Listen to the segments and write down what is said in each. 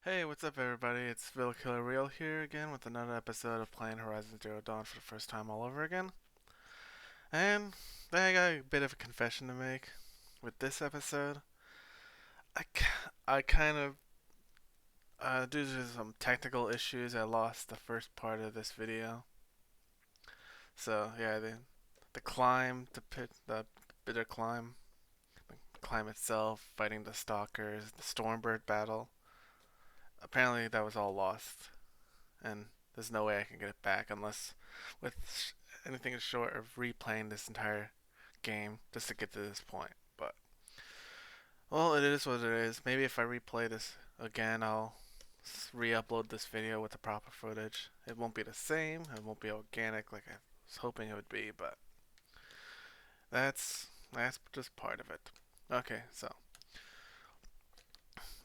Hey, what's up everybody? It's Vil Killer Real here again with another episode of playing Horizon Zero Dawn for the first time all over again. And I got a bit of a confession to make with this episode. I, I kind of, due to some technical issues, I lost the first part of this video. So yeah, the climb, the bitter climb, the climb itself, fighting the stalkers, the Stormbird battle. Apparently that was all lost. And there's no way I can get it back unless with anything short of replaying this entire game just to get to this point. But well, it is what it is. Maybe if I replay this again, I'll re-upload this video with the proper footage. It won't be the same. It won't be organic like I was hoping it would be, but that's just part of it. Okay, so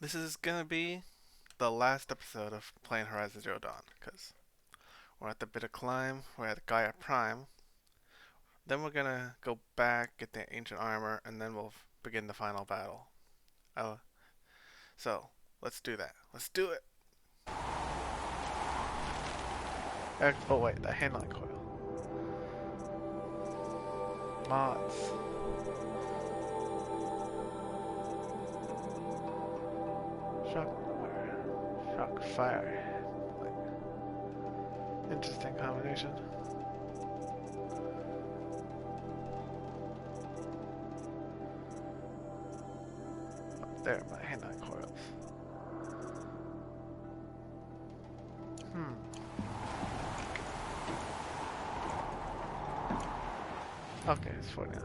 this is gonna be the last episode of playing Horizon Zero Dawn because we're at the bit of climb. We're at Gaia Prime. Then we're gonna go back, get the ancient armor, and then we'll begin the final battle. Uh, so, let's do that. Let's do it! Oh wait, the handling coil. Mods. Shock fire. Interesting combination. There, my handling coils. Okay, it's 49.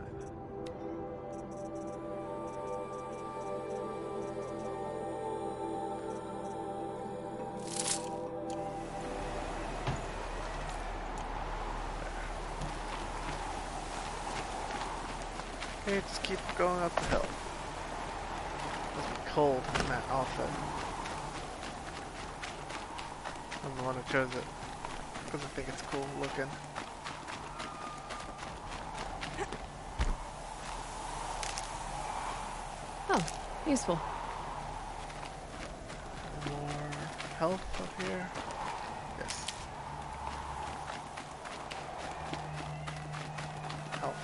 Okay, just keep going up the hill. Must be cold in that outfit. I'm the one who chose it because I think it's cool looking. Oh, useful. More health up here. Yes. Health.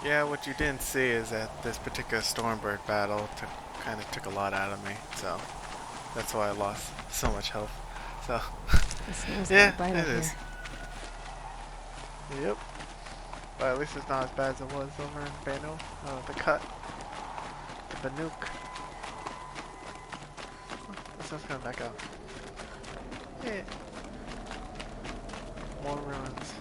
Yeah, what you didn't see is that this particular Stormbird battle kind of took a lot out of me, so that's why I lost so much health. So, yeah, it is. Yep. But at least it's not as bad as it was over in Bano. The cut. The Banook. Oh, this one's coming back out. Yeah. More ruins.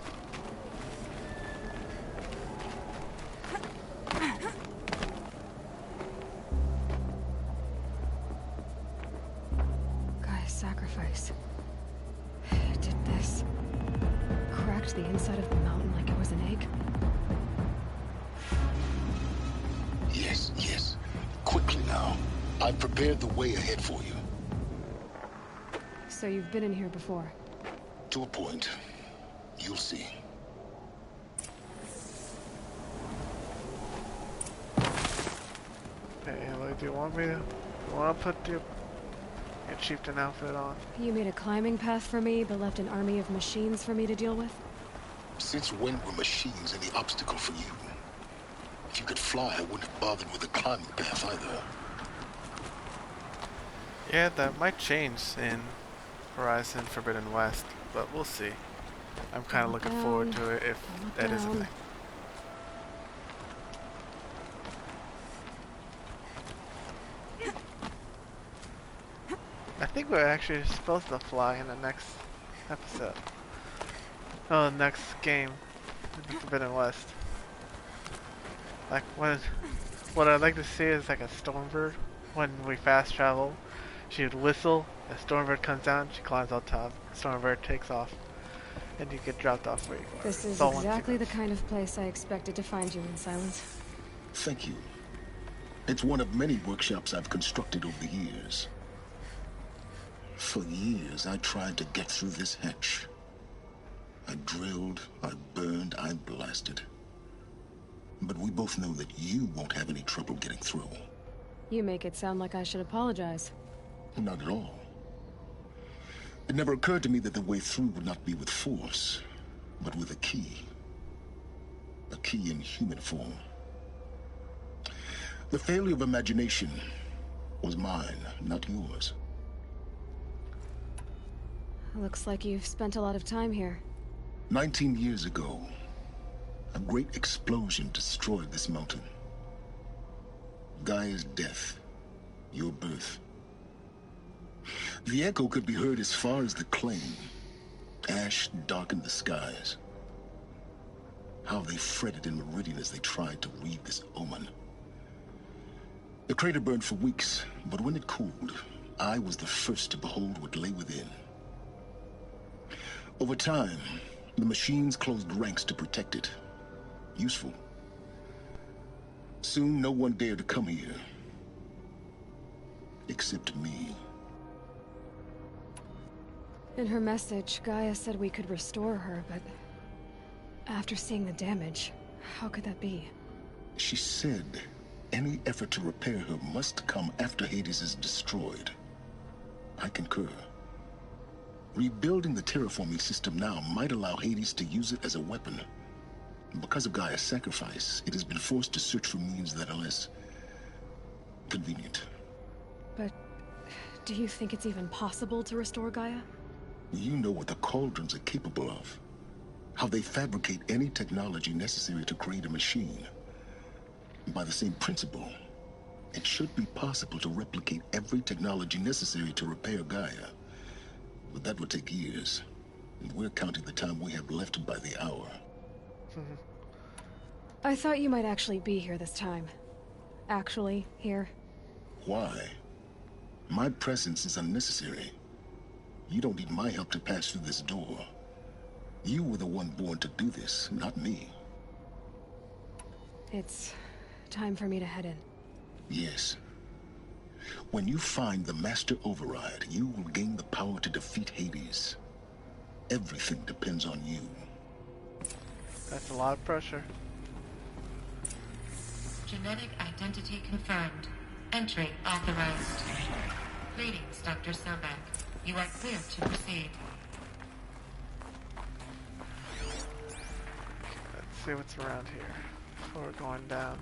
Guy's sacrifice. It did this. Cracked the inside of the mountain like it was an egg. Yes, yes. Quickly now. I've prepared the way ahead for you. So you've been in here before? To a point. You'll see. Hey, like, do you want me to? You want to put your chieftain outfit on? You made a climbing path for me, but left an army of machines for me to deal with? Since when were machines any obstacle for you? If you could fly, I wouldn't have bothered with a climbing path either. Yeah, that might change in Horizon Forbidden West, but we'll see. I'm kind of looking forward to it if that is a thing. I think we're actually supposed to fly in the next episode. Oh, the next game in Forbidden West. Like what I'd like to see is like a Stormbird when we fast travel. She would whistle, a Stormbird comes down, she climbs on top, Stormbird takes off, and you get dropped off where you are. This is exactly the kind of place I expected to find you in, Silence. Thank you. It's one of many workshops I've constructed over the years. For years, I tried to get through this hatch. I drilled, I burned, I blasted. But we both know that you won't have any trouble getting through. You make it sound like I should apologize. Not at all. It never occurred to me that the way through would not be with force, but with a key. A key in human form. The failure of imagination was mine, not yours. Looks like you've spent a lot of time here. 19 years ago, a great explosion destroyed this mountain. Gaia's death, your birth. The echo could be heard as far as the claim. Ash darkened the skies. How they fretted in meridian as they tried to read this omen. The crater burned for weeks, but when it cooled, I was the first to behold what lay within. Over time, the machines closed ranks to protect it. Useful. Soon, no one dared to come here. Except me. In her message, Gaia said we could restore her, but... after seeing the damage, how could that be? She said any effort to repair her must come after Hades is destroyed. I concur. Rebuilding the terraforming system now might allow Hades to use it as a weapon. Because of Gaia's sacrifice, it has been forced to search for means that are less convenient. But do you think it's even possible to restore Gaia? You know what the Cauldrons are capable of. How they fabricate any technology necessary to create a machine. By the same principle, it should be possible to replicate every technology necessary to repair Gaia. But that would take years. And we're counting the time we have left by the hour. I thought you might actually be here this time. Actually, here. Why? My presence is unnecessary. You don't need my help to pass through this door. You were the one born to do this, not me. It's time for me to head in. Yes. When you find the Master Override, you will gain the power to defeat Hades. Everything depends on you. That's a lot of pressure. Genetic identity confirmed. Entry authorized. Greetings, Dr. Sobek. You are clear to proceed. Let's see what's around here before going down.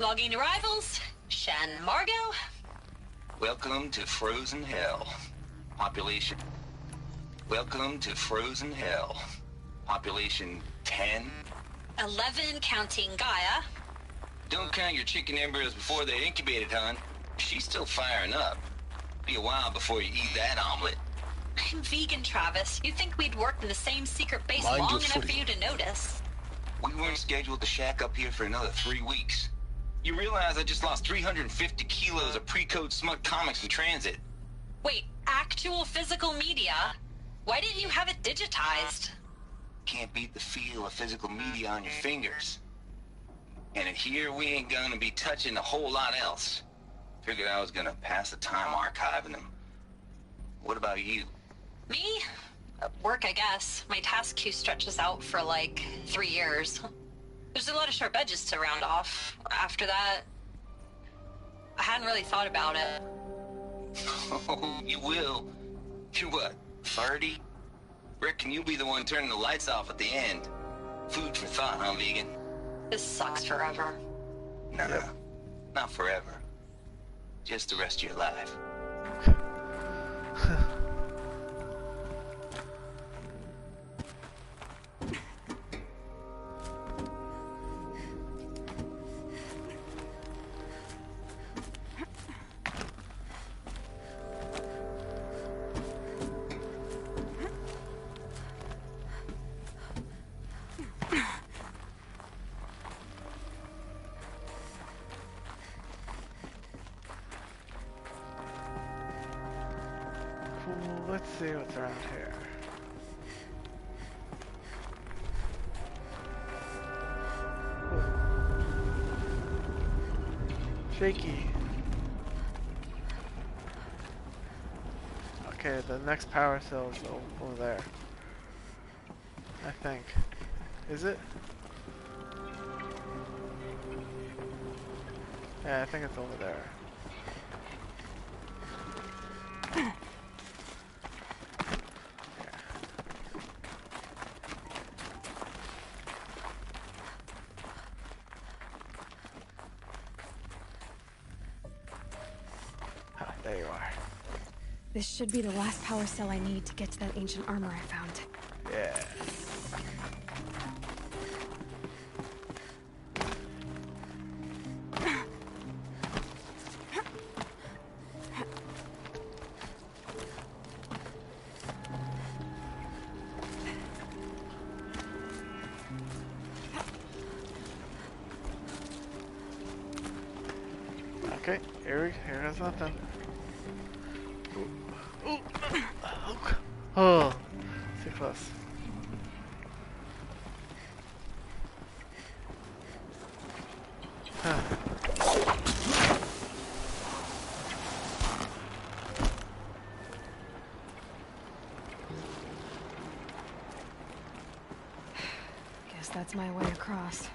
Logging arrivals. Shan Margot. Welcome to Frozen Hell. Population. Welcome to Frozen Hell. Population 10. 11 counting Gaia. Don't count your chicken embryos before they're incubated, hon. She's still firing up. Be a while before you eat that omelet. I'm vegan, Travis. You'd think we'd worked in the same secret base Mind long your enough footing. for you to notice. We weren't scheduled to shack up here for another 3 weeks. You realize I just lost 350 kilos of pre-code smut comics in transit. Wait, actual physical media? Why didn't you have it digitized? Can't beat the feel of physical media on your fingers. And in here, we ain't gonna be touching a whole lot else. Figured I was gonna pass the time archiving them. What about you? Me? Work, I guess. My task queue stretches out for like 3 years. There's a lot of sharp edges to round off. After that, I hadn't really thought about it. Oh, you will. You're what, 30? Reckon you'll be the one turning the lights off at the end. Food for thought, huh, vegan? This sucks forever. No, not forever. Just the rest of your life. Cool. let's see what's around here. Ooh. Shaky. Okay, the next power cell is over there. I think. Is it? Yeah, I think it's over there. Ah, there you are. This should be the last power cell I need to get to that ancient armor I found. Yeah. Okay, here goes nothing. Ooh. Ooh. Oh, too close. Huh. Guess that's my way across.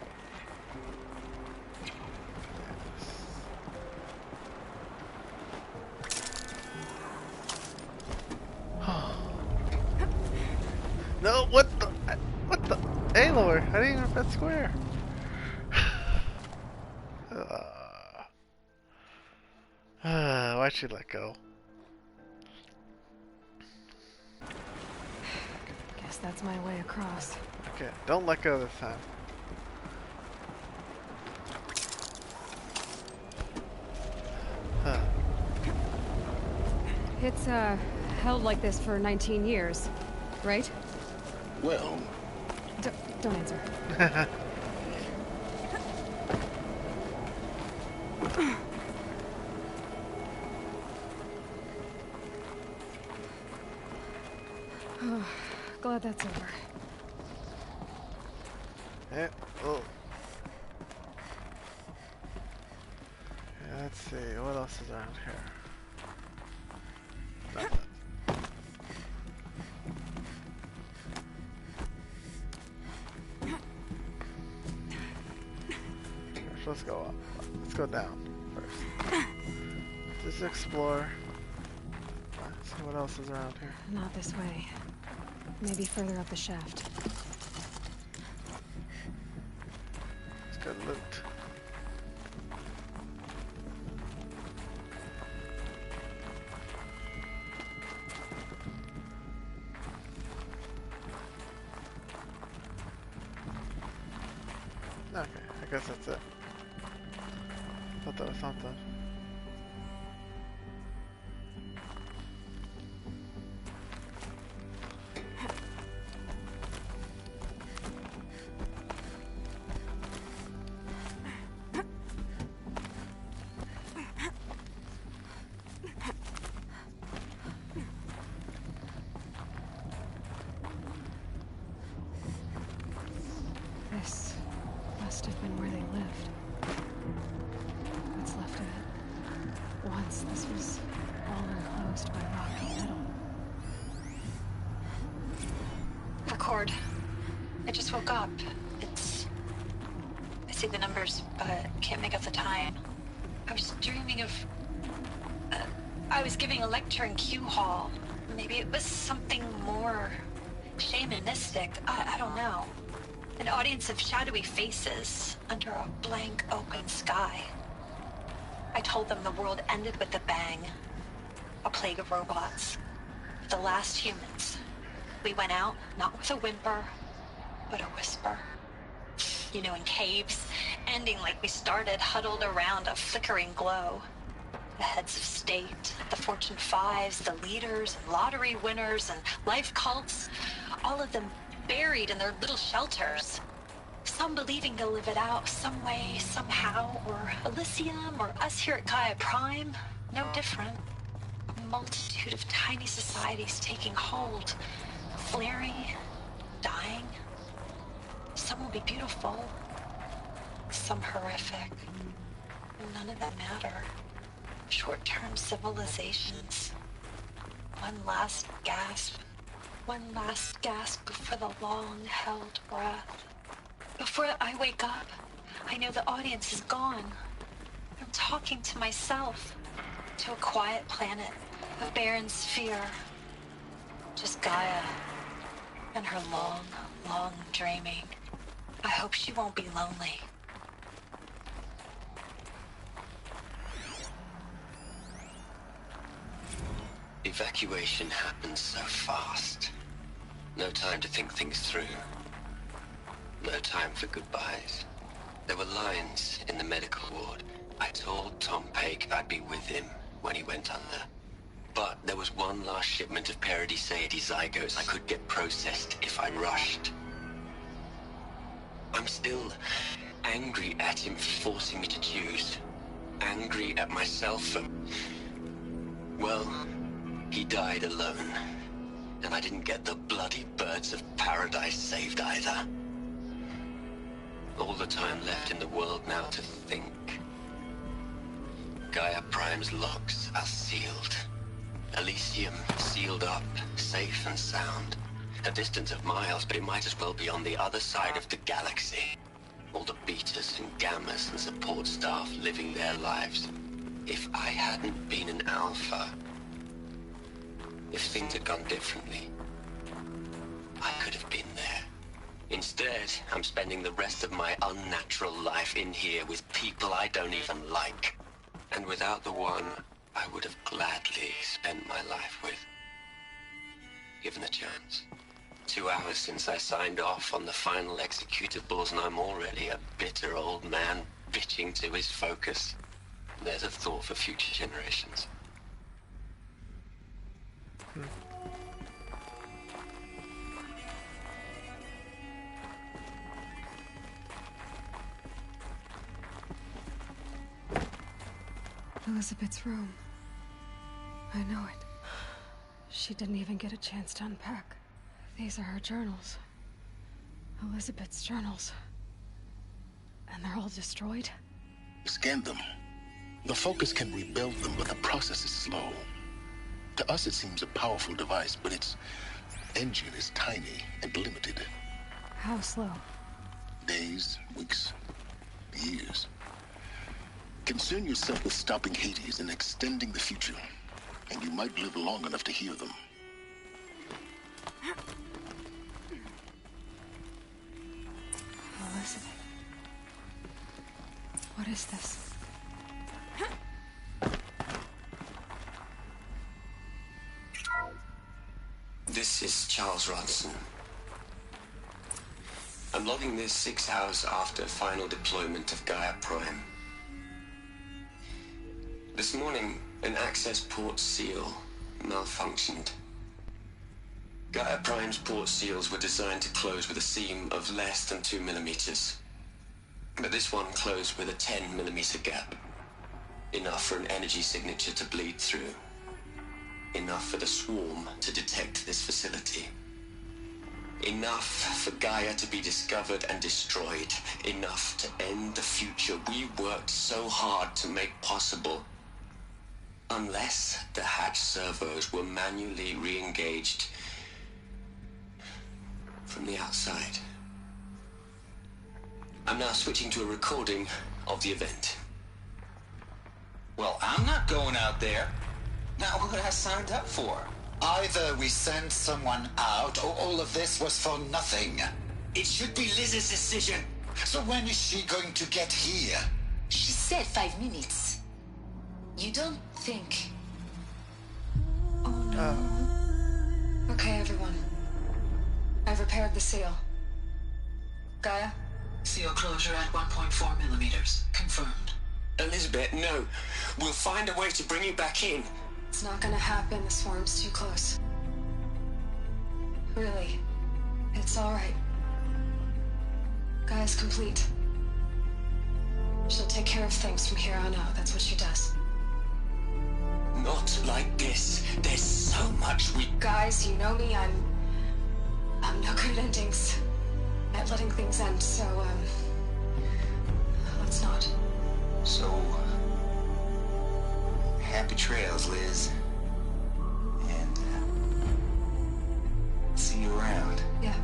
No, what the? Aloy, I didn't even press square. Why'd she let go? Guess that's my way across. Okay, don't let go this time. Huh. It's, held like this for 19 years, right? Well, Don't answer. Glad that's over. Yeah, oh. Yeah, let's see, what else is around here? Nothing. Let's go up. Let's go down first. Just explore. Let's see what else is around here. Not this way. Maybe further up the shaft. Let's go loot. Okay, I guess that's it. Thought that was something. This must have been where they lived. What's left of it. Once this was all enclosed by rock and metal. Record. I just woke up. I see the numbers, but can't make out the time. I was dreaming of... I was giving a lecture in Q Hall. Maybe it was something more shamanistic. I don't know. An audience of shadowy faces under a blank open sky. I told them the world ended with a bang. A plague of robots. The last humans. We went out, not with a whimper, but a whisper. You know, in caves, ending like we started, huddled around a flickering glow. The heads of state, the Fortune 5s, the leaders, and lottery winners, and life cults, all of them buried in their little shelters. Some believing they'll live it out some way, somehow, or Elysium, or us here at Gaia Prime. No different. multitude of tiny societies taking hold, flaring, dying. Some will be beautiful, some horrific. None of them matter. Short-term civilizations. One last gasp. One last gasp before the long-held breath. Before I wake up, I know the audience is gone. I'm talking to myself. To a quiet planet of barren sphere. Just Gaia and her long, long dreaming. I hope she won't be lonely. Evacuation happened so fast. No time to think things through. No time for goodbyes. There were lines in the medical ward. I told Tom Paik I'd be with him when he went under. But there was one last shipment of Paradiseidae zygotes I could get processed if I rushed. I'm still angry at him for forcing me to choose. Angry at myself for... Well, he died alone. And I didn't get the bloody birds of paradise saved either. All the time left in the world now to think. Gaia Prime's locks are sealed. Elysium sealed up, safe and sound. A distance of miles, but it might as well be on the other side of the galaxy. All the betas and gammas and support staff living their lives. If I hadn't been an alpha, if things had gone differently, I could have been there. Instead, I'm spending the rest of my unnatural life in here with people I don't even like. And without the one I would have gladly spent my life with. Given a chance. 2 hours since I signed off on the final executables, and I'm already a bitter old man bitching to his focus. There's a thought for future generations. Elizabeth's room. I know it. She didn't even get a chance to unpack. These are her journals. Elizabeth's journals. And they're all destroyed? Scan them. The Focus can rebuild them, but the process is slow. To us it seems a powerful device, but its engine is tiny and limited. How slow? Days, weeks, years. Concern yourself with stopping Hades and extending the future, and you might live long enough to hear them. Elizabeth. What is this? This is Charles Ronson. I'm logging this 6 hours after final deployment of Gaia Prime. This morning, an access port seal malfunctioned. Gaia Prime's port seals were designed to close with a seam of less than 2 millimeters. But this one closed with a 10 millimeter gap. Enough for an energy signature to bleed through. Enough for the swarm to detect this facility. Enough for Gaia to be discovered and destroyed. Enough to end the future we worked so hard to make possible. Unless the hatch servos were manually re-engaged from the outside. I'm now switching to a recording of the event. Well, I'm not going out there. Not what I signed up for. Either we send someone out, or all of this was for nothing. It should be Liz's decision. So when is she going to get here? She said 5 minutes. You don't think... Oh no. Okay, everyone. I've repaired the seal. Gaia? Seal closure at 1.4 millimeters. Confirmed. Elizabeth, no. We'll find a way to bring you back in. It's not gonna happen. The swarm's too close. Really. It's alright. Gaia's complete. She'll take care of things from here on out. That's what she does. Not like this. There's so much we... Guys, you know me, I'm no good at endings. At letting things end, so, let's not. So, happy trails, Liz. And, see you around. Yeah.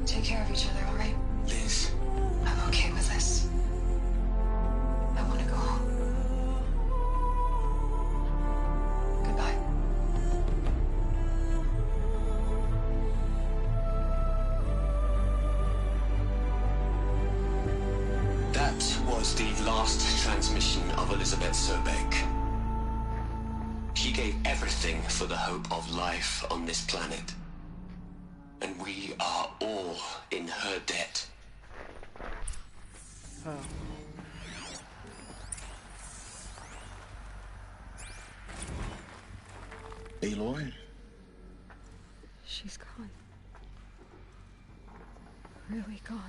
Take care of each other, alright? Liz. I'm okay with this. I want to go home. Goodbye. That was the last transmission of Elizabeth Sobek. She gave everything for the hope of life on this planet. And we are all in her debt. Oh. Aloy? She's gone. Really gone.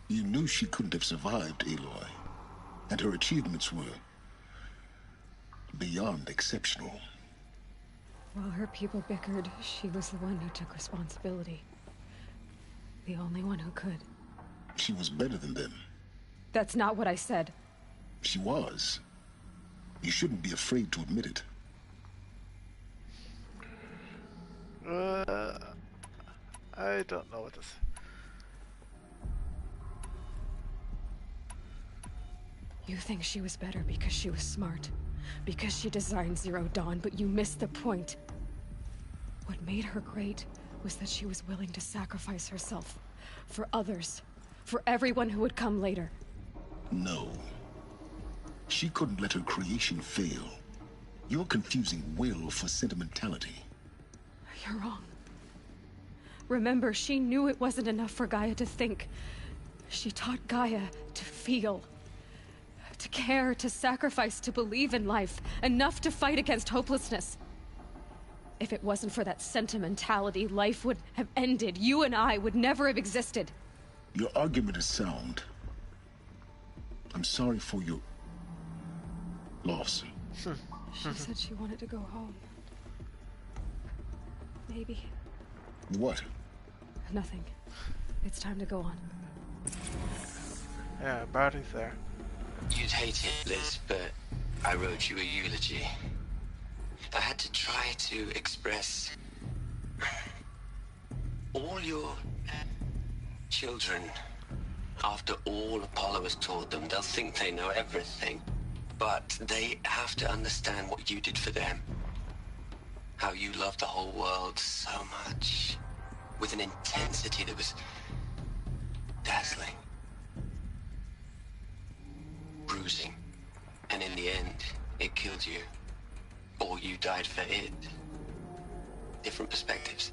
You knew she couldn't have survived, Aloy. And her achievements were beyond exceptional. While her people bickered, she was the one who took responsibility. The only one who could. She was better than them. That's not what I said. She was. You shouldn't be afraid to admit it. I don't know what this. You think she was better because she was smart, because she designed Zero Dawn, but you missed the point. What made her great was that she was willing to sacrifice herself for others, for everyone who would come later. No. She couldn't let her creation fail. You're confusing will for sentimentality. You're wrong. Remember, she knew it wasn't enough for Gaia to think. She taught Gaia to feel. To care, to sacrifice, to believe in life. Enough to fight against hopelessness. If it wasn't for that sentimentality, life would have ended. You and I would never have existed. Your argument is sound. I'm sorry for your loss. She said she wanted to go home. Maybe. What? Nothing. It's time to go on. Yeah, Barty's there. You'd hate it, Liz, but I wrote you a eulogy. I had to try to express all your children. After all Apollo has taught them, they'll think they know everything. But they have to understand what you did for them. How you loved the whole world so much. With an intensity that was dazzling. Bruising. And in the end, it killed you. Or you died for it. Different perspectives.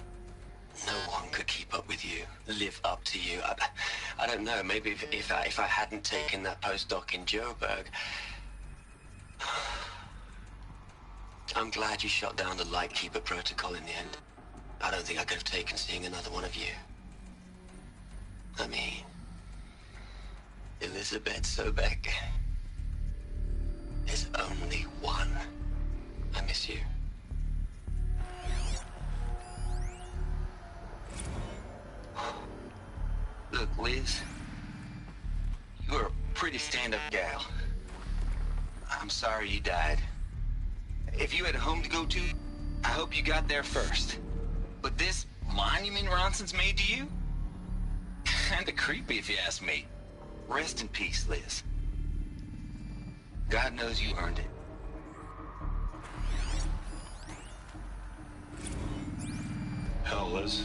No one could keep up with you, live up to you. I don't know, maybe if I hadn't taken that postdoc in Joburg. I'm glad you shot down the Lightkeeper protocol in the end. I don't think I could have taken seeing another one of you. I mean, Elizabeth Sobek. There's only one. I miss you. Look, Liz. You're a pretty stand-up gal. I'm sorry you died. If you had a home to go to, I hope you got there first. But this monument Ronson's made to you? Kinda creepy if you ask me. Rest in peace, Liz. God knows you earned it. Hell, Liz.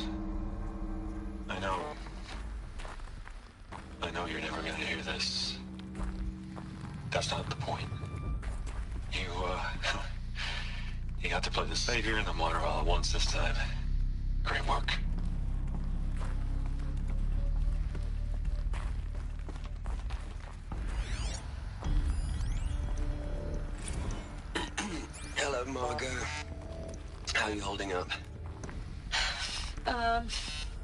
I know you're never gonna hear this. That's not the point. You got to play the savior and the martyr all at once this time. Great work. Hello, Margot. How are you holding up?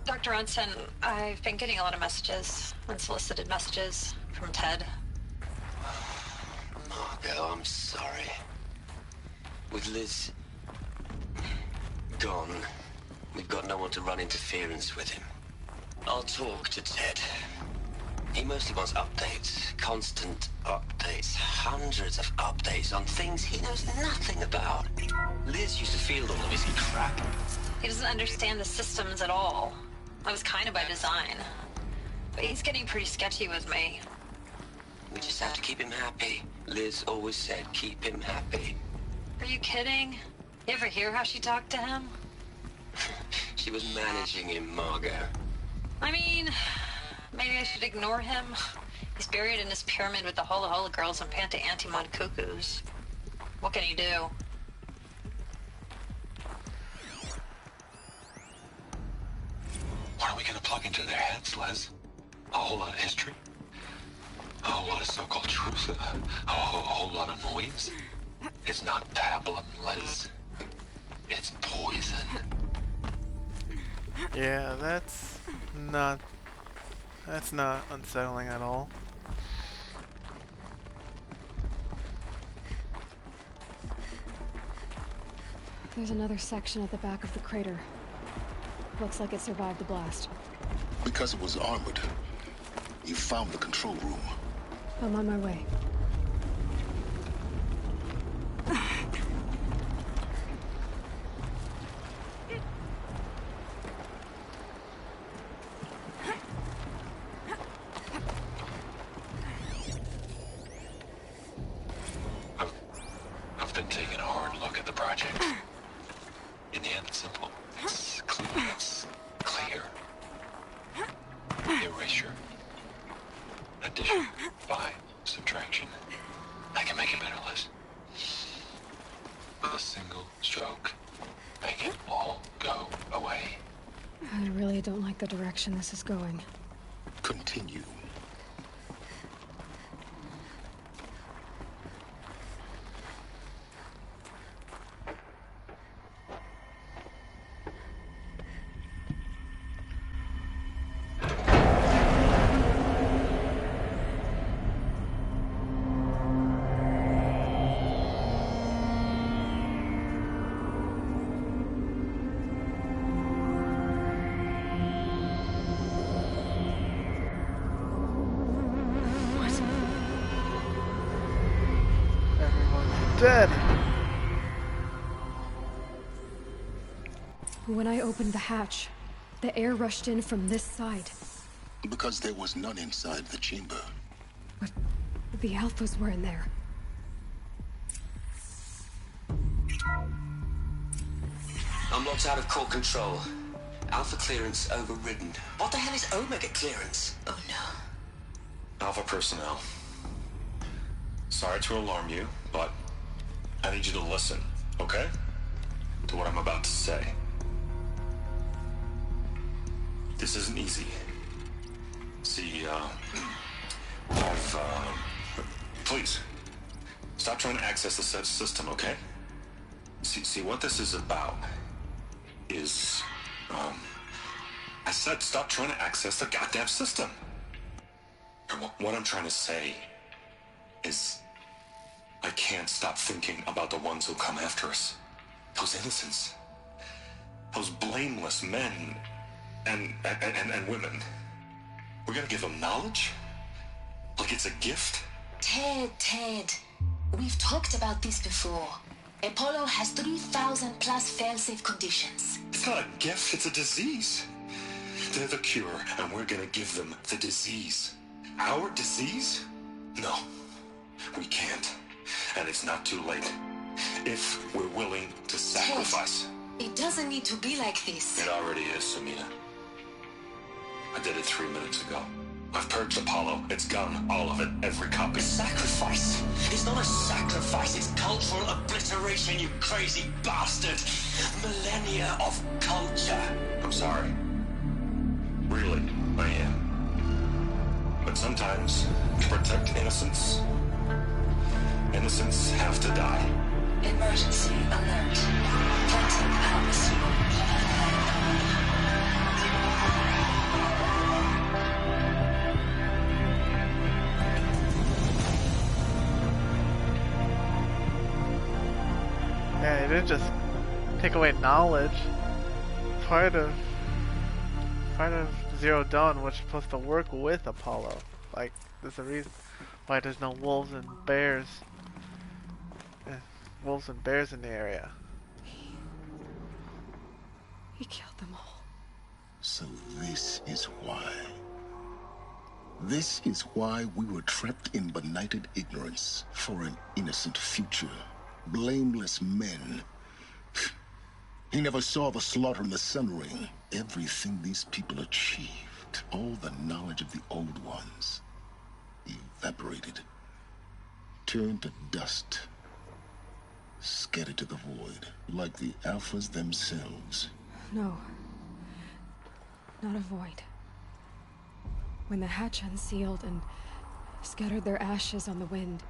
Dr. Ronson, I've been getting a lot of messages, unsolicited messages from Ted. Margot. Margot, I'm sorry. With Liz gone, we've got no one to run interference with him. I'll talk to Ted. He mostly wants updates, constant updates, hundreds of updates on things he knows nothing about. Liz used to field all of his crap. He doesn't understand the systems at all. That was kind of by design. But he's getting pretty sketchy with me. We just have to keep him happy. Liz always said keep him happy. Are you kidding? You ever hear how she talked to him? She was managing him, Margot. I mean, maybe I should ignore him. He's buried in his pyramid with the Hola Hola girls and Panta Antimon cuckoos. What can he do? What are we gonna plug into their heads, Les? A whole lot of history? A whole lot of so-called truth? A whole lot of noise? It's not pablum, Les. It's poison. Yeah, that's not unsettling at all. There's another section at the back of the crater. Looks like it survived the blast. Because it was armored, you found the control room. I'm on my way. I've been taking a hard look at the project. In the end, it's simple. It's clean. It's clear. Erasure. Addition. By subtraction. I can make it better, Liz. With a single stroke, make it all go away. I really don't like the direction this is going. Continue. Dead. When I opened the hatch, the air rushed in from this side. Because there was none inside the chamber. But the alphas were in there. I'm locked out of core control. Alpha clearance overridden. What the hell is Omega clearance? Oh no. Alpha personnel. Sorry to alarm you, but I need you to listen, okay? To what I'm about to say. This isn't easy. See, please, stop trying to access the system, okay? See, what this is about is, I said stop trying to access the goddamn system. And what I'm trying to say is, I can't stop thinking about the ones who come after us. Those innocents. Those blameless men and women. We're gonna give them knowledge? Like it's a gift? Ted. We've talked about this before. Apollo has 3,000 plus fail-safe conditions. It's not a gift, it's a disease. They're the cure, and we're gonna give them the disease. Our disease? No, we can't. And it's not too late. If we're willing to sacrifice. Ted, it doesn't need to be like this. It already is, Samina. I did it 3 minutes ago. I've purged Apollo. It's gone. All of it. Every copy. Sacrifice? It's not a sacrifice. It's cultural obliteration, you crazy bastard. Millennia of culture. I'm sorry. Really, I am. But sometimes, to protect innocence, innocents have to die. Emergency alert. Planting house. didn't just take away knowledge. Part of Zero Dawn was supposed to work with Apollo. Like, there's a reason why there's no wolves and bears. Wolves and bears in the area. He killed them all. So this is why. This is why we were trapped in benighted ignorance for an innocent future. Blameless men. He never saw the slaughter in the Sun Ring. Everything these people achieved, all the knowledge of the old ones, evaporated, turned to dust, scattered to the void, like the Alphas themselves. No. Not a void. When the hatch unsealed and scattered their ashes on the wind,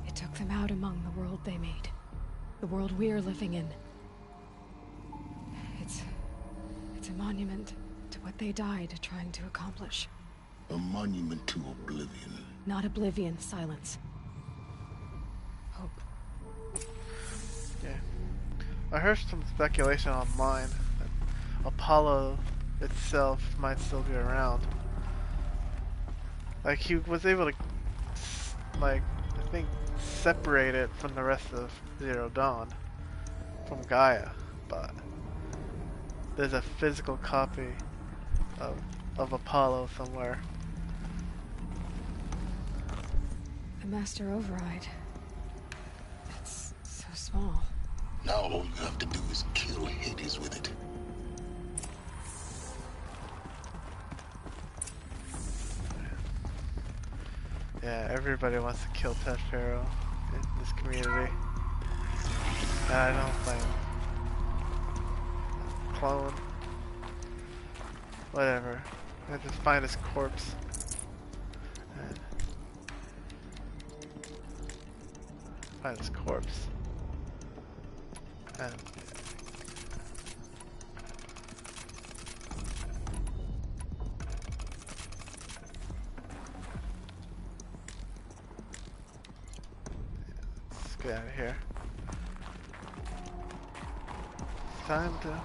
it took them out among the world they made. The world we're living in. It's a monument to what they died trying to accomplish. A monument to oblivion. Not oblivion, silence. Hope. Yeah. I heard some speculation online that Apollo itself might still be around. Like, he was able to, like, I think, separate it from the rest of Zero Dawn, from Gaia, but there's a physical copy of Apollo somewhere. The Master Override. It's so small. Now all you have to do is kill Hades with it. Yeah, everybody wants to kill Ted Pharaoh in this community. And I don't blame him. Clone. Whatever. I just find his corpse. And find his corpse. And let's get out of here. It's time to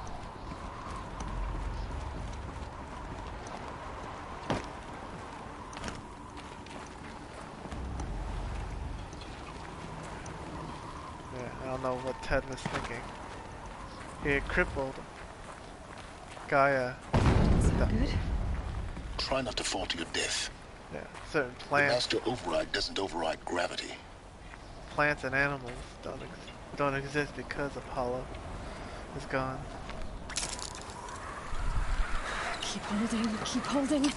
I don't know what Ted was thinking. He had crippled Gaia. Is that good? Try not to fall to your death. Yeah, certain The plants, Master Override doesn't override gravity. plants and animals don't exist because Apollo is gone. Keep holding, keep holding. Yeah.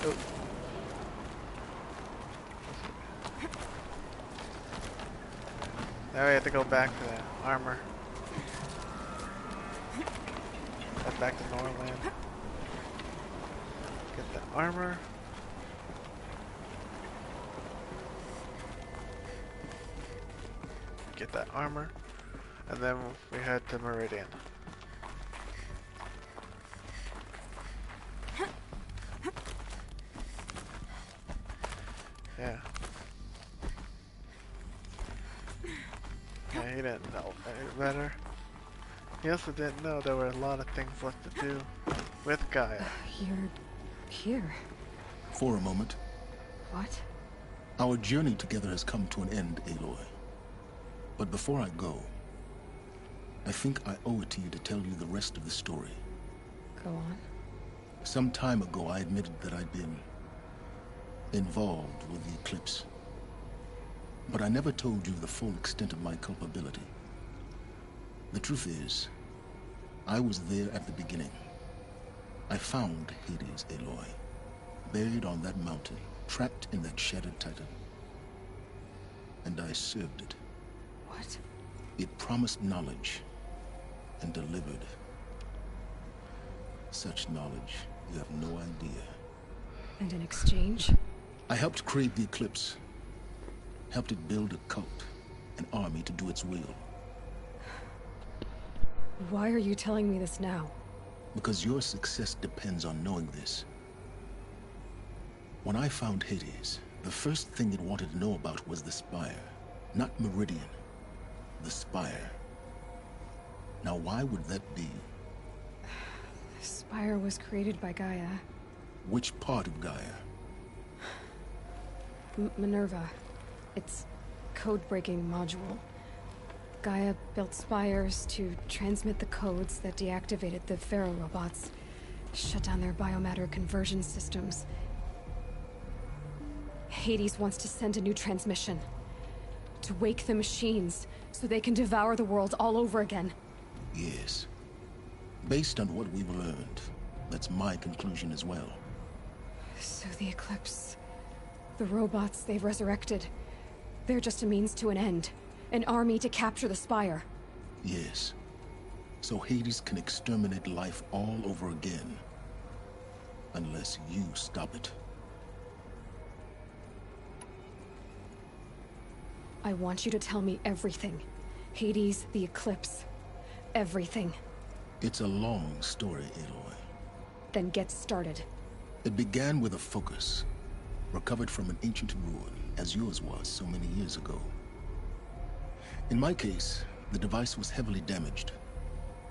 Oh. Now we have to go back to that armor. Head back to Norland. Get the armor. Get that armor. And then we head to Meridian. Yeah. Yeah, he didn't know any better. He also didn't know there were a lot of things left to do with Gaia. You're here. For a moment, What? our journey together has come to an end, Aloy. But before I go, I think I owe it to you to tell you the rest of the story. Go on. Some time ago, I admitted that I'd been involved with the eclipse. But I never told you the full extent of my culpability. The truth is, I was there at the beginning. I found Hades, Aloy, buried on that mountain, trapped in that shattered titan. And I served it. What? It promised knowledge and delivered. Such knowledge, you have no idea. And in exchange? I helped create the eclipse. Helped it build a cult, an army to do its will. Why are you telling me this now? Because your success depends on knowing this. When I found Hades, the first thing it wanted to know about was the Spire. Not Meridian. The Spire. Now why would that be? The Spire was created by Gaia. Which part of Gaia? Minerva. Its code-breaking module. Gaia built spires to transmit the codes that deactivated the Pharaoh robots, shut down their biomatter conversion systems. Hades wants to send a new transmission. To wake the machines, so they can devour the world all over again. Yes. Based on what we've learned, that's my conclusion as well. So the Eclipse... the robots they've resurrected... they're just a means to an end. An army to capture the Spire. Yes. So Hades can exterminate life all over again. Unless you stop it. I want you to tell me everything. Hades, the Eclipse. Everything. It's a long story, Aloy. Then get started. It began with a focus. Recovered from an ancient ruin, as yours was so many years ago. In my case, the device was heavily damaged.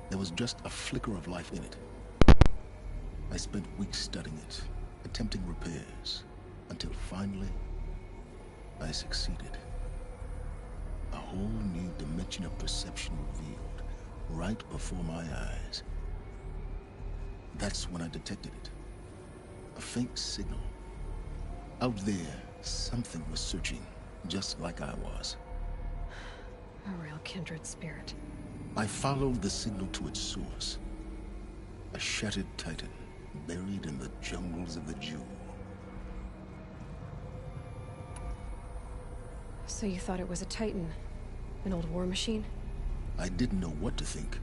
There was just a flicker of life in it. I spent weeks studying it, attempting repairs, until finally, I succeeded. A whole new dimension of perception revealed, right before my eyes. That's when I detected it. A faint signal. Out there, something was searching, just like I was. A real kindred spirit. I followed the signal to its source. A shattered titan, buried in the jungles of the Jewel. So you thought it was a titan? An old war machine? I didn't know what to think.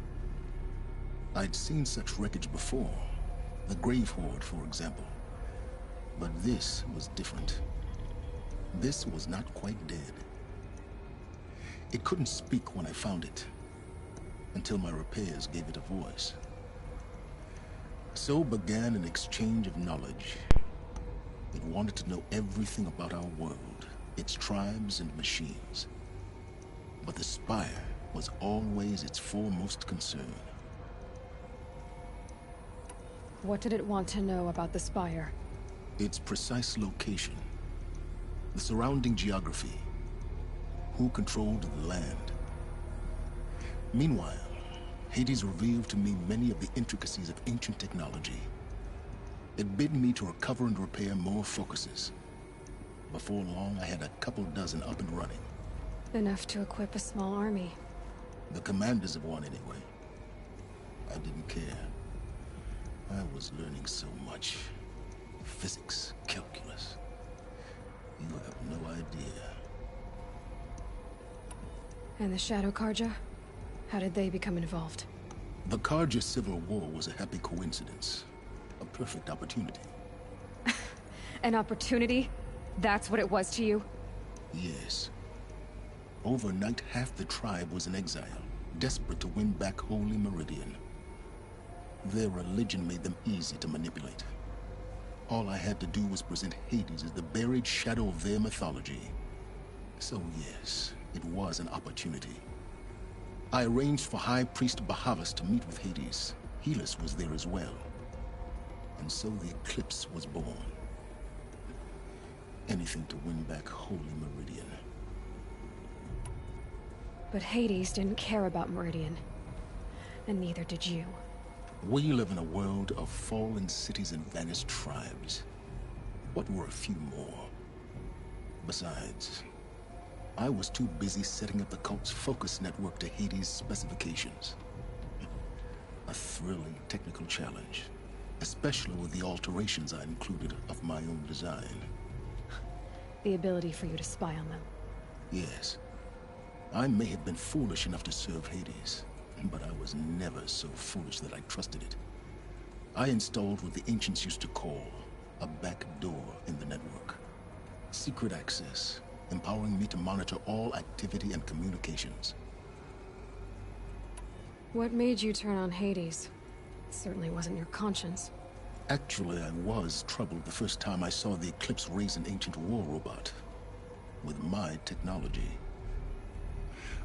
I'd seen such wreckage before. The Grave Horde, for example. But this was different. This was not quite dead. It couldn't speak when I found it, until my repairs gave it a voice. So began an exchange of knowledge. It wanted to know everything about our world, its tribes and machines. But the Spire was always its foremost concern. What did it want to know about the Spire? Its precise location, the surrounding geography, who controlled the land. Meanwhile, Hades revealed to me many of the intricacies of ancient technology. It bid me to recover and repair more focuses. Before long, I had a couple dozen up and running. Enough to equip a small army. The commanders of one, anyway. I didn't care. I was learning so much. Physics, calculus. You have no idea. And the Shadow Karja? How did they become involved? The Karja Civil War was a happy coincidence. A perfect opportunity. An opportunity? That's what it was to you? Yes. Overnight, half the tribe was in exile, desperate to win back Holy Meridian. Their religion made them easy to manipulate. All I had to do was present Hades as the buried shadow of their mythology. So yes, it was an opportunity. I arranged for High Priest Bahavas to meet with Hades. Helis was there as well. And so the Eclipse was born. Anything to win back Holy Meridian. But Hades didn't care about Meridian. And neither did you. We live in a world of fallen cities and vanished tribes. What were a few more? Besides, I was too busy setting up the cult's focus network to Hades' specifications. A thrilling technical challenge, especially with the alterations I included of my own design. The ability for you to spy on them. Yes. I may have been foolish enough to serve Hades, but I was never so foolish that I trusted it. I installed what the ancients used to call a back door in the network. Secret access, empowering me to monitor all activity and communications. What made you turn on Hades? It certainly wasn't your conscience. Actually, I was troubled the first time I saw the Eclipse raise an ancient war robot with my technology.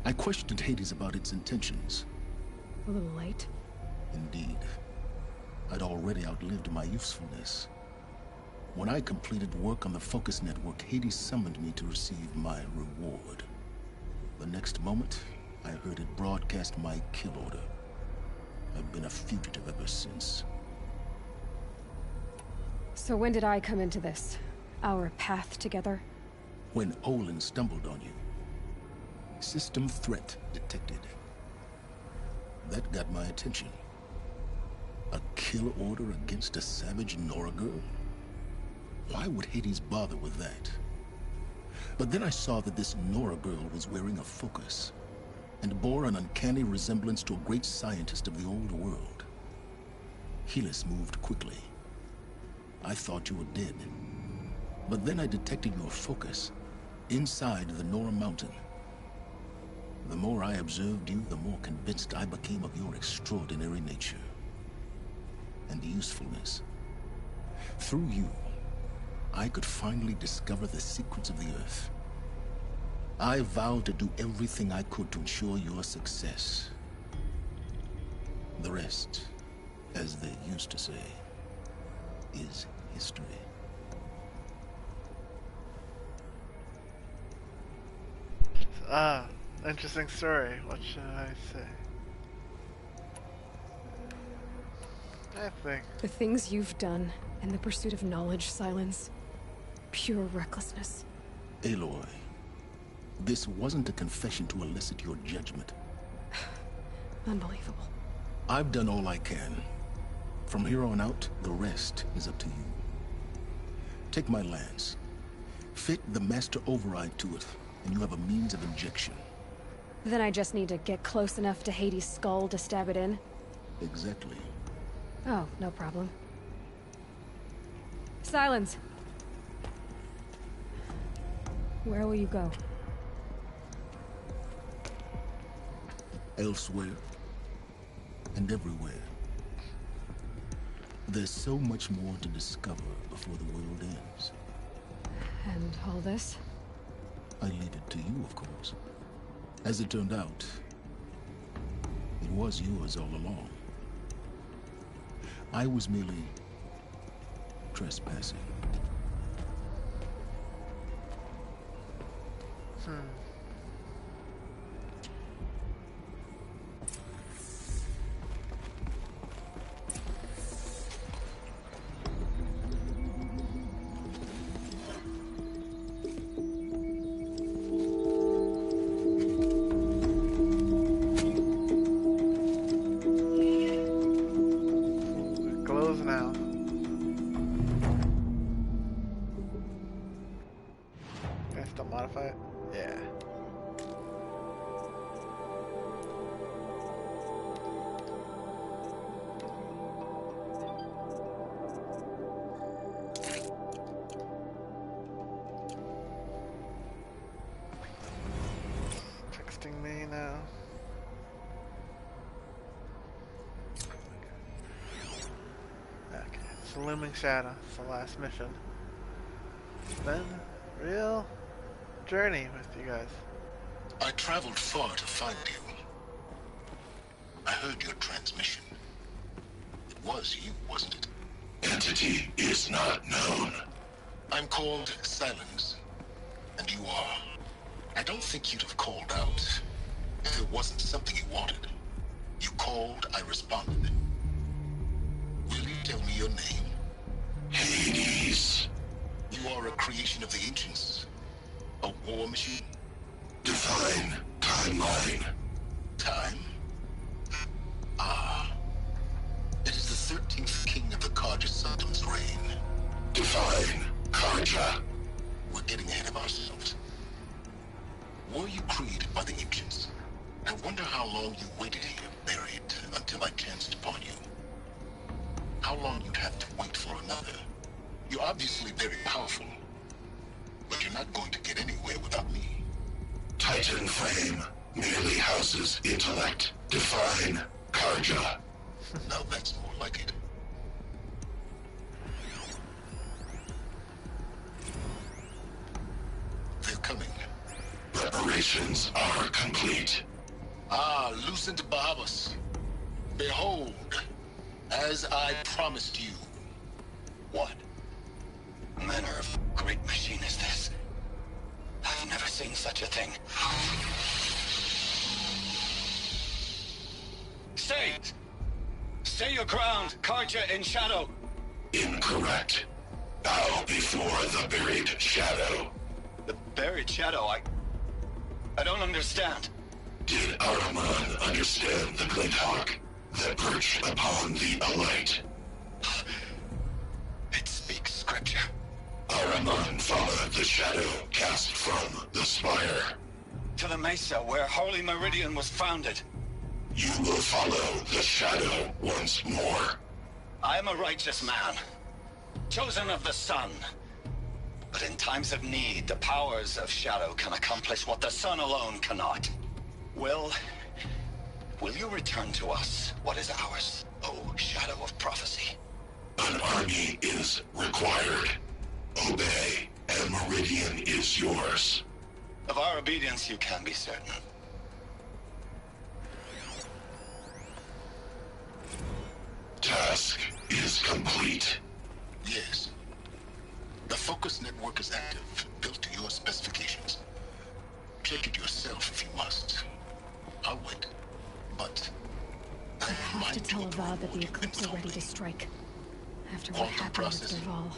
I questioned Hades about its intentions. A little late? Indeed. I'd already outlived my usefulness. When I completed work on the Focus Network, Hades summoned me to receive my reward. The next moment, I heard it broadcast my kill order. I've been a fugitive ever since. So when did I come into this? Our path together? When Olin stumbled on you. System threat detected. That got my attention. A kill order against a savage Nora girl? Why would Hades bother with that? But then I saw that this Nora girl was wearing a focus, and bore an uncanny resemblance to a great scientist of the old world. Helis moved quickly. I thought you were dead. But then I detected your focus inside the Nora mountain. The more I observed you, the more convinced I became of your extraordinary nature and usefulness. Through you, I could finally discover the secrets of the Earth. I vowed to do everything I could to ensure your success. The rest, as they used to say, is history. Interesting story. What should I say? I think The things you've done in the pursuit of knowledge, Silence. Pure recklessness. Aloy, this wasn't a confession to elicit your judgment. Unbelievable. I've done all I can. From here on out, the rest is up to you. Take my lance. Fit the master override to it, and you have a means of injection. Then I just need to get close enough to Hades' skull to stab it in? Exactly. Oh, no problem. Silence! Where will you go? Elsewhere. And everywhere. There's so much more to discover before the world ends. And all this? I leave it to you, of course. As it turned out, it was yours all along. I was merely trespassing. it glows now. Can I still modify it? Yeah. Texting me now. Okay, it's the Looming Shadow. It's the last mission. It's been a real journey with you guys. I traveled far to find you. I heard your transmission. It was you, wasn't it? Entity is not known. I'm called Silence, and you are. I don't think you'd have called out if it wasn't something you wanted. You called, I responded. Will you tell me your name? Hades. You are a creation of the ancients? A war machine? Define timeline. Time? Ah. It is the 13th king of the Karja Sultan's reign. Define Karja. We're getting ahead of ourselves. Were you created by the ancients? I wonder how long you waited here, buried, until I chanced upon you. How long you'd have to wait for another. You're obviously very powerful, but you're not going to get anywhere without me. Titan fame merely houses intellect. Define Karja. Now that's more like it. Preparations are complete. Ah, Lucent Bahamas. Behold, as I promised you. What manner of great machine is this? I've never seen such a thing. Stay! Stay your ground, Karja in Shadow! Incorrect. Bow before the buried shadow. The buried shadow, I don't understand. Did Araman understand the glint hawk that perched upon the alight? It speaks scripture. Araman followed the shadow cast from the spire. To the mesa where Holy Meridian was founded. You will follow the shadow once more. I am a righteous man, chosen of the sun. But in times of need, the powers of shadow can accomplish what the sun alone cannot. Will you return to us what is ours, O shadow of prophecy? An army is required. Obey, and Meridian is yours. Of our obedience you can be certain. Task is complete. Yes. The focus network is active, built to your specifications. Check it yourself if you must. I'll wait. But I have to tell Avad that the Eclipse are ready to strike. After what happened with Derval.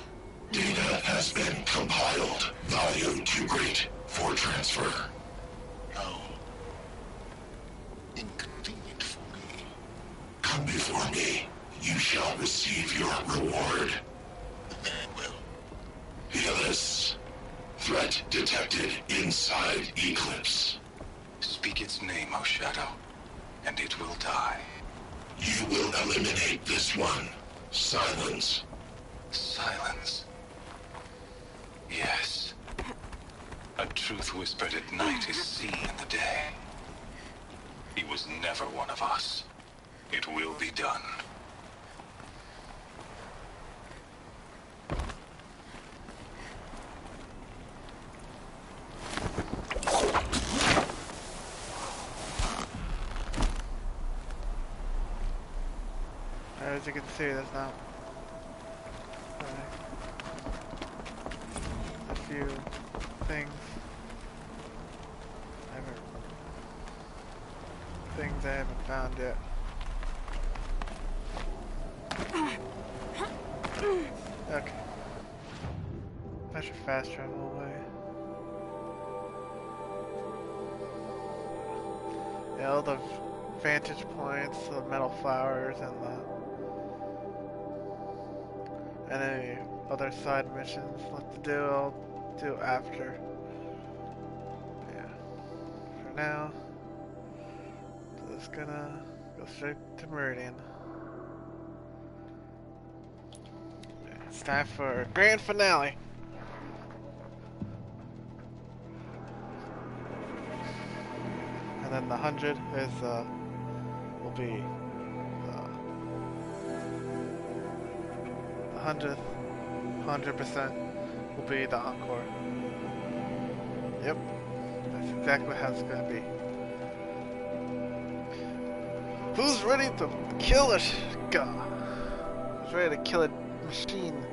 Data has been compiled. Value too great for transfer. How inconvenient for me. Come before me. You shall receive your reward. Very well. Fearless. Threat detected inside Eclipse. Speak its name, O Shadow, and it will die. You will eliminate this one. Silence. Silence. Yes. A truth whispered at night is seen in the day. He was never one of us. It will be done. As you can see, there's not a few things. Things I haven't found yet. Okay. I should fast travel away. Yeah, all the vantage points, the metal flowers, and any other side missions left to do, I'll do after. Yeah. For now, just gonna go straight to Meridian. It's time for grand finale. And then the 100 is will be the 100% will be the encore. Yep, that's exactly how it's gonna be. Who's ready to kill a Who's ready to kill a machine?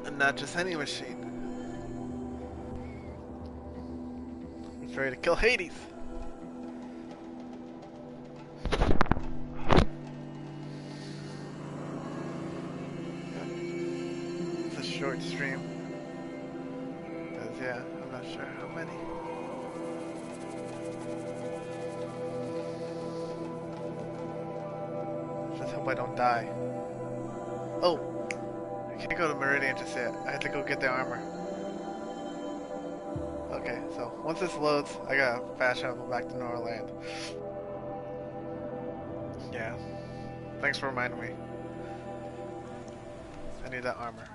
And not just any machine. Who's ready to kill Hades? It's a short stream. Because, yeah, I'm not sure how many. Just hope I don't die. Oh! I can't go to Meridian just yet. I have to go get the armor. Okay, so once this loads, I gotta fast travel back to Norland. Yeah. Thanks for reminding me. I need that armor.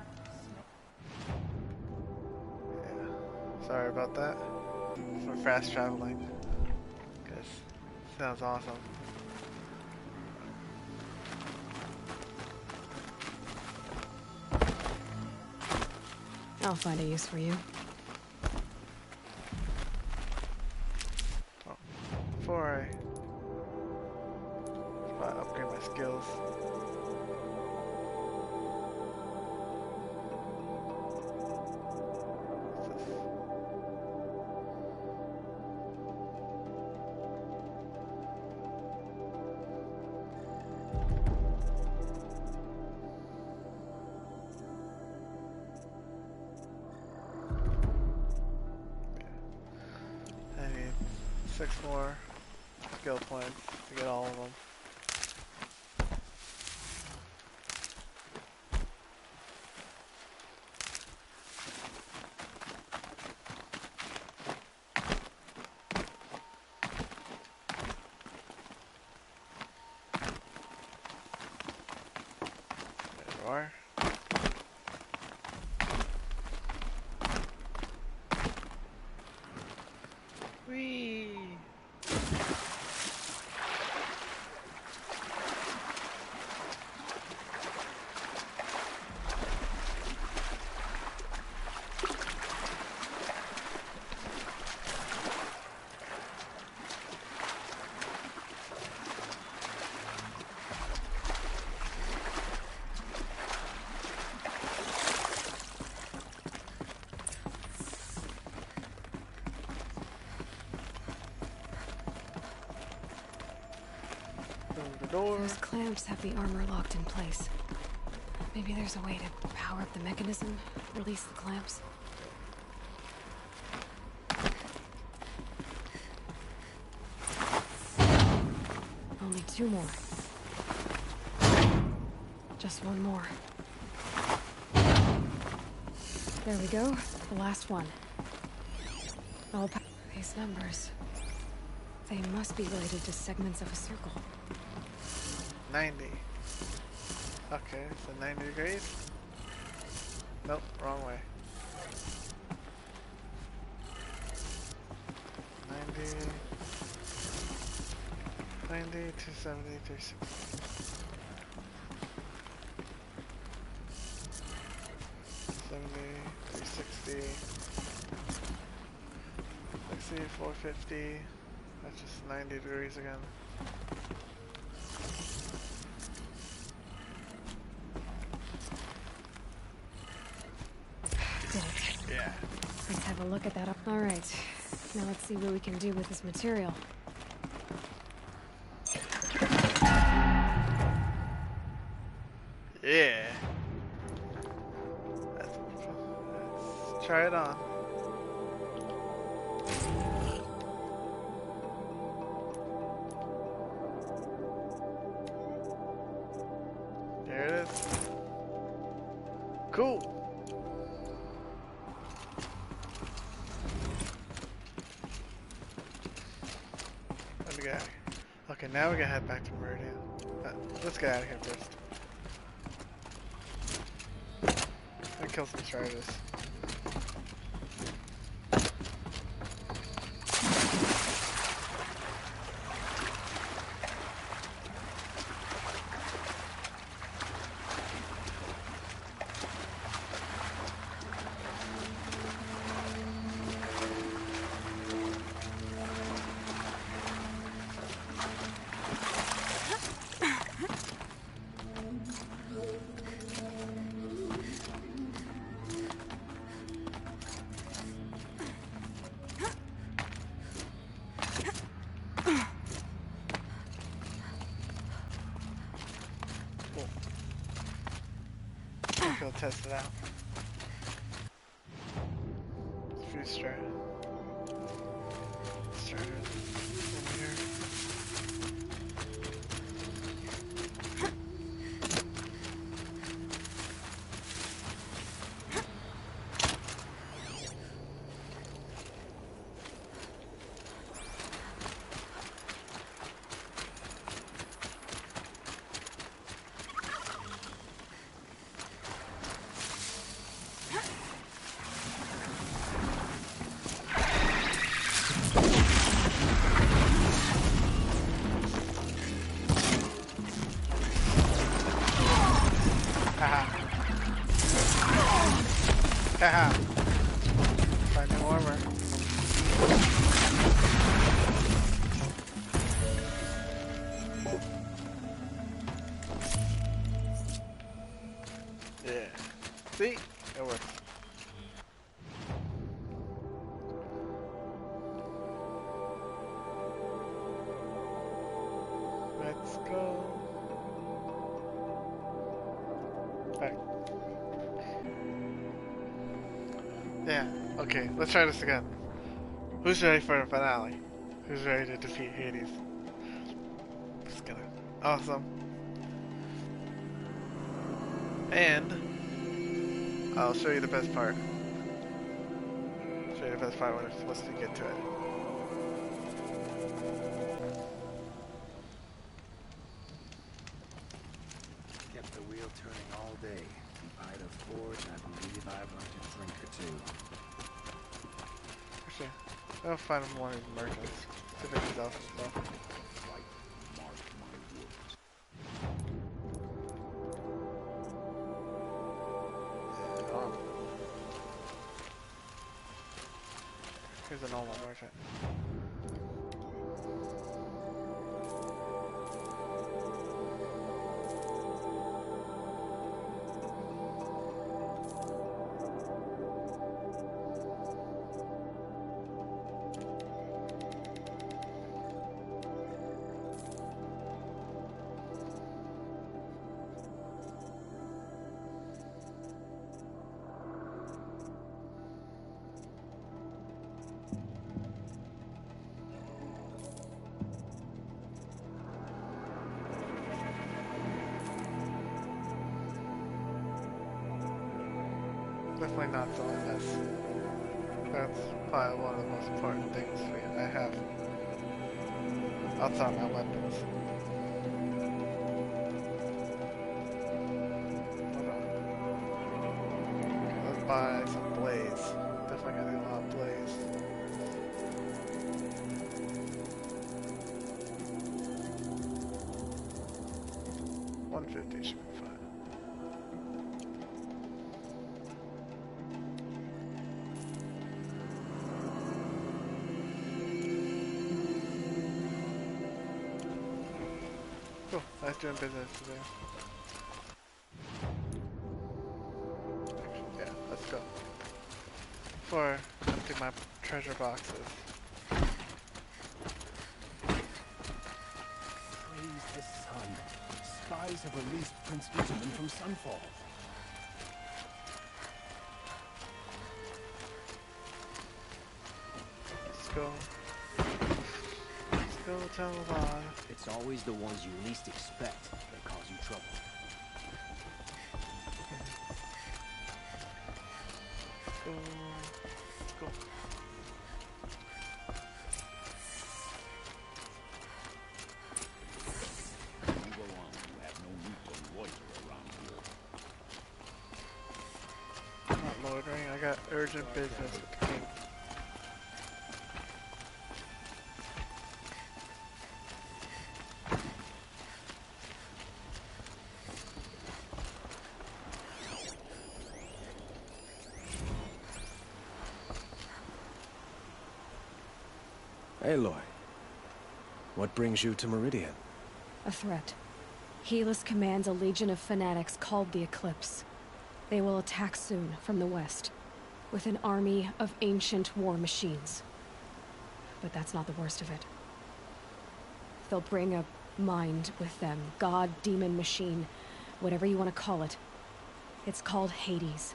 Yeah. Sorry about that. For fast traveling. Guess sounds awesome. I'll find a use for you. before I upgrade my skills. What's this? I need 6 more skill points to get all of them. There you are. Whee! The door. Those clamps have the armor locked in place. Maybe there's a way to power up the mechanism, release the clamps. Only 2 more. Just 1 more. There we go. The last one. These numbers. They must be related to segments of a circle. 90. Okay, so 90 degrees? Nope, wrong way. 90, 270, 360. 360. 450. That's just 90 degrees again. Did it. Yeah. Let's have a look at that. Alright. Now let's see what we can do with this material. Yeah. Let's try it on. There it is. Cool. Let me get out of here. Okay, now we gotta head back to Meridian. Let's get out of here first. Let me kill some charges. Go test it out. Food strata. Strata in here. Let's go. Alright. Yeah, okay, let's try this again. Who's ready for the finale? Who's ready to defeat Hades? Just gonna. Awesome. And I'll show you the best part. Show you the best part once we get to it. Kept the wheel turning all day. If I'd have forged, I believe I've learned a drink or two. Actually, I'll find one of these merchants. See if I can sell some stuff. Mark my words. Here's a normal merchant. Definitely not selling this. That's probably one of the most important things I have outside my weapons. Okay, let's buy some blaze. Definitely gonna need a lot of blaze. $150 should be fine. Cool, nice doing business today. Actually, yeah, let's go. Before emptying my treasure boxes. Praise the sun. Spies have released Prince Benjamin from Sunfall. Let's go. Let's go tell Vaughn. It's always the ones you least expect that cause you trouble. Go. Go. You go on. You have no need to loiter around here. I'm not loitering. I got urgent business with the king. Aloy, what brings you to Meridian? A threat. Helis commands a legion of fanatics called the Eclipse. They will attack soon from the west, with an army of ancient war machines. But that's not the worst of it. They'll bring a mind with them, god, demon, machine, whatever you want to call it. It's called Hades.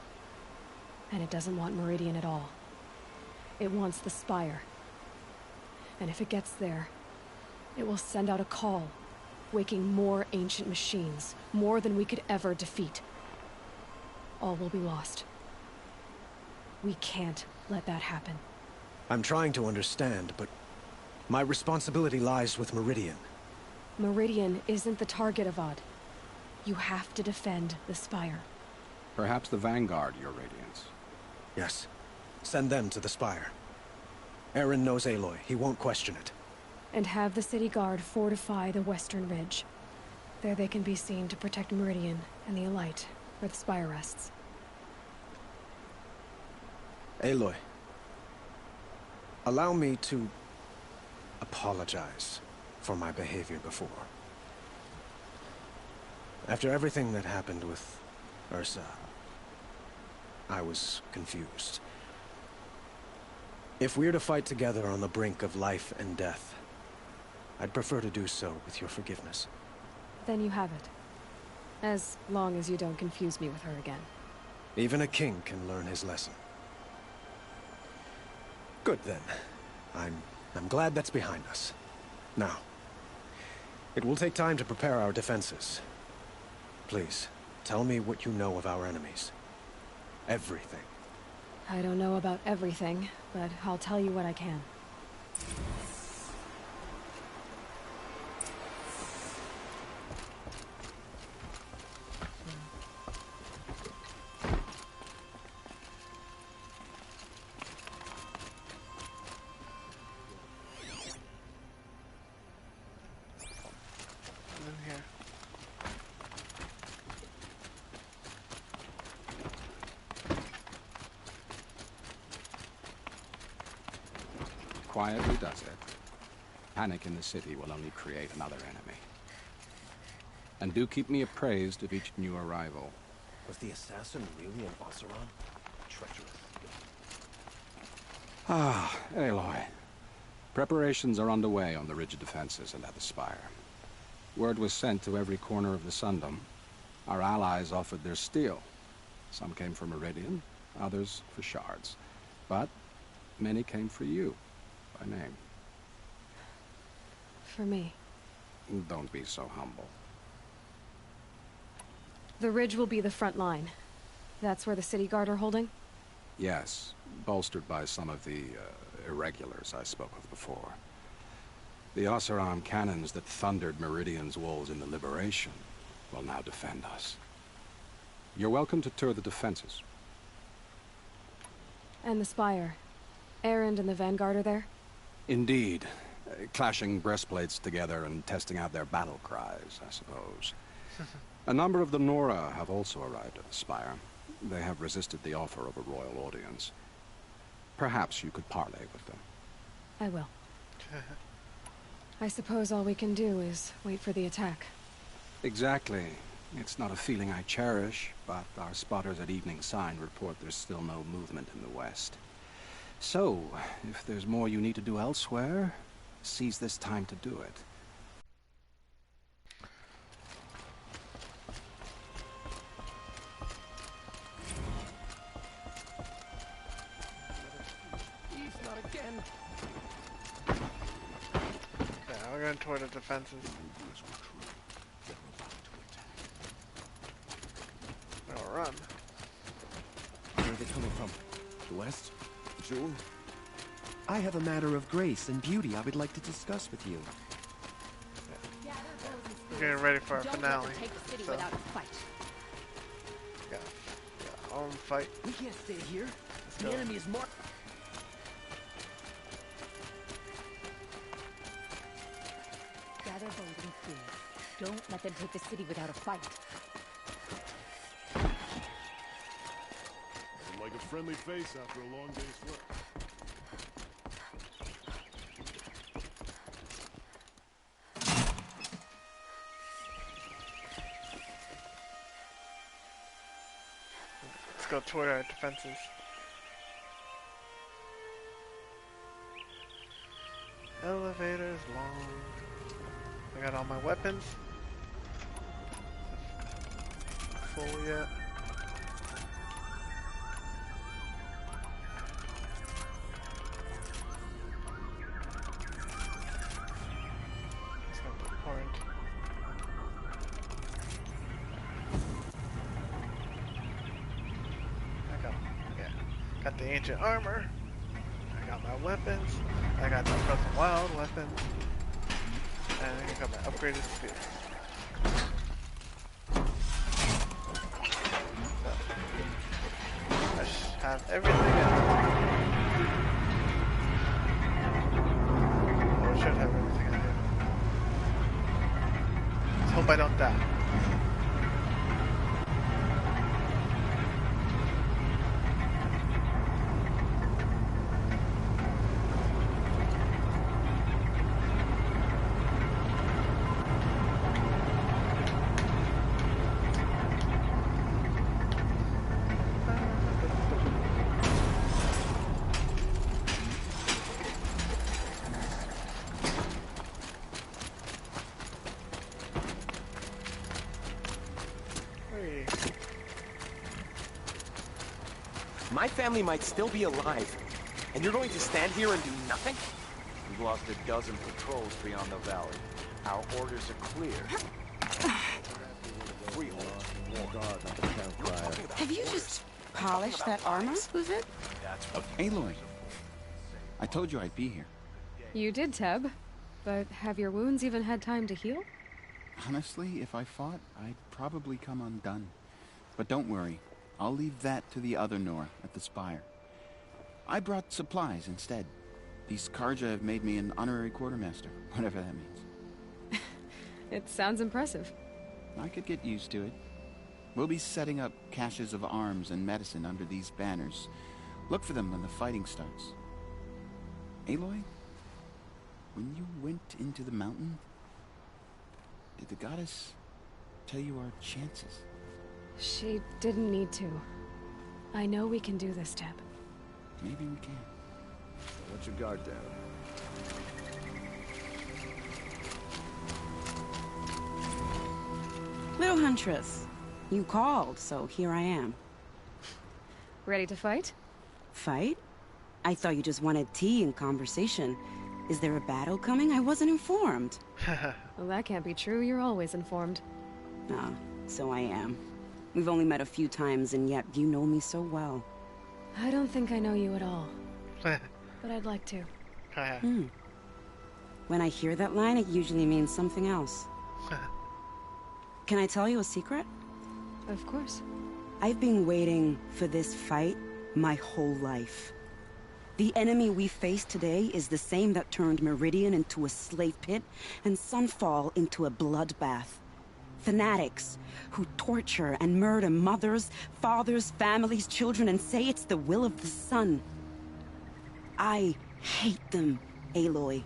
And it doesn't want Meridian at all. It wants the Spire. And if it gets there, it will send out a call, waking more ancient machines, more than we could ever defeat. All will be lost. We can't let that happen. I'm trying to understand, but my responsibility lies with Meridian. Meridian isn't the target, Avad. You have to defend the Spire. Perhaps the Vanguard, Your Radiance. Yes. Send them to the Spire. Aaron knows Aloy. He won't question it. And have the city guard fortify the western ridge. There they can be seen to protect Meridian and the Elite, where the Spire rests. Aloy, allow me to apologize for my behavior before. After everything that happened with Ursa, I was confused. If we're to fight together on the brink of life and death, I'd prefer to do so with your forgiveness. Then you have it. As long as you don't confuse me with her again. Even a king can learn his lesson. Good then. I'm glad that's behind us. Now, it will take time to prepare our defenses. Please, tell me what you know of our enemies. Everything. I don't know about everything, but I'll tell you what I can. In here. Quietly does it. Panic in the city will only create another enemy. And do keep me appraised of each new arrival. Was the assassin really an Oseram? Treacherous. Ah, Aloy. Preparations are underway on the rigid defenses and at the spire. Word was sent to every corner of the Sundom. Our allies offered their steel. Some came for meridian, others for shards. But many came for you, by name. For me. Don't be so humble. The ridge will be the front line. That's where the city guard are holding? Yes, bolstered by some of the irregulars I spoke of before. The Oseram cannons that thundered Meridian's walls in the Liberation will now defend us. You're welcome to tour the defenses. And the spire. Erend and the Vanguard are there? Indeed. Clashing breastplates together and testing out their battle cries, I suppose. A number of the Nora have also arrived at the spire. They have resisted the offer of a royal audience. Perhaps you could parley with them. I will. I suppose all we can do is wait for the attack. Exactly. It's not a feeling I cherish, but our spotters at Evening Sign report there's still no movement in the west. So, if there's more you need to do elsewhere, seize this time to do it. Yeah, we're going toward the defenses. We'll run. Where are they coming from? The west? June? I have a matter of grace and beauty I would like to discuss with you. We're getting ready for our finale. So, yeah, arm fight. We can't stay here. Let's The go. enemy is more. Gather bold and fierce. Don't let them take the city without a fight. Nothing like a friendly face after a long day's work. Let's go toward our defenses. Elevators long. I got all my weapons. Full yet? It's gonna be important. Got the ancient armor. I got my weapons. I got the frozen wild weapon. And I got my upgraded spear. So, I have everything in. Or should have everything in here. Let's hope I don't die. My family might still be alive, and you're going to stand here and do nothing? We've lost a dozen patrols beyond the valley. Our orders are clear. Have you just polished that armor, Uvid? Aloy, I told you I'd be here. You did, Teb. But have your wounds even had time to heal? Honestly, if I fought, I'd probably come undone. But don't worry, I'll leave that to the other Nora at the Spire. I brought supplies instead. These Karja have made me an honorary quartermaster, whatever that means. It sounds impressive. I could get used to it. We'll be setting up caches of arms and medicine under these banners. Look for them when the fighting starts. Aloy, when you went into the mountain, did the goddess tell you our chances? She didn't need to. I know we can do this, Teb. Maybe we can. Let your guard down. Little Huntress, you called, so here I am. Ready to fight? Fight? I thought you just wanted tea and conversation. Is there a battle coming? I wasn't informed. Well, that can't be true. You're always informed. Ah, so I am. We've only met a few times, and yet you know me so well. I don't think I know you at all. But I'd like to. When I hear that line, it usually means something else. Can I tell you a secret? Of course. I've been waiting for this fight my whole life. The enemy we face today is the same that turned Meridian into a slave pit and Sunfall into a bloodbath. Fanatics who torture and murder mothers, fathers, families, children, and say it's the will of the sun. I hate them, Aloy.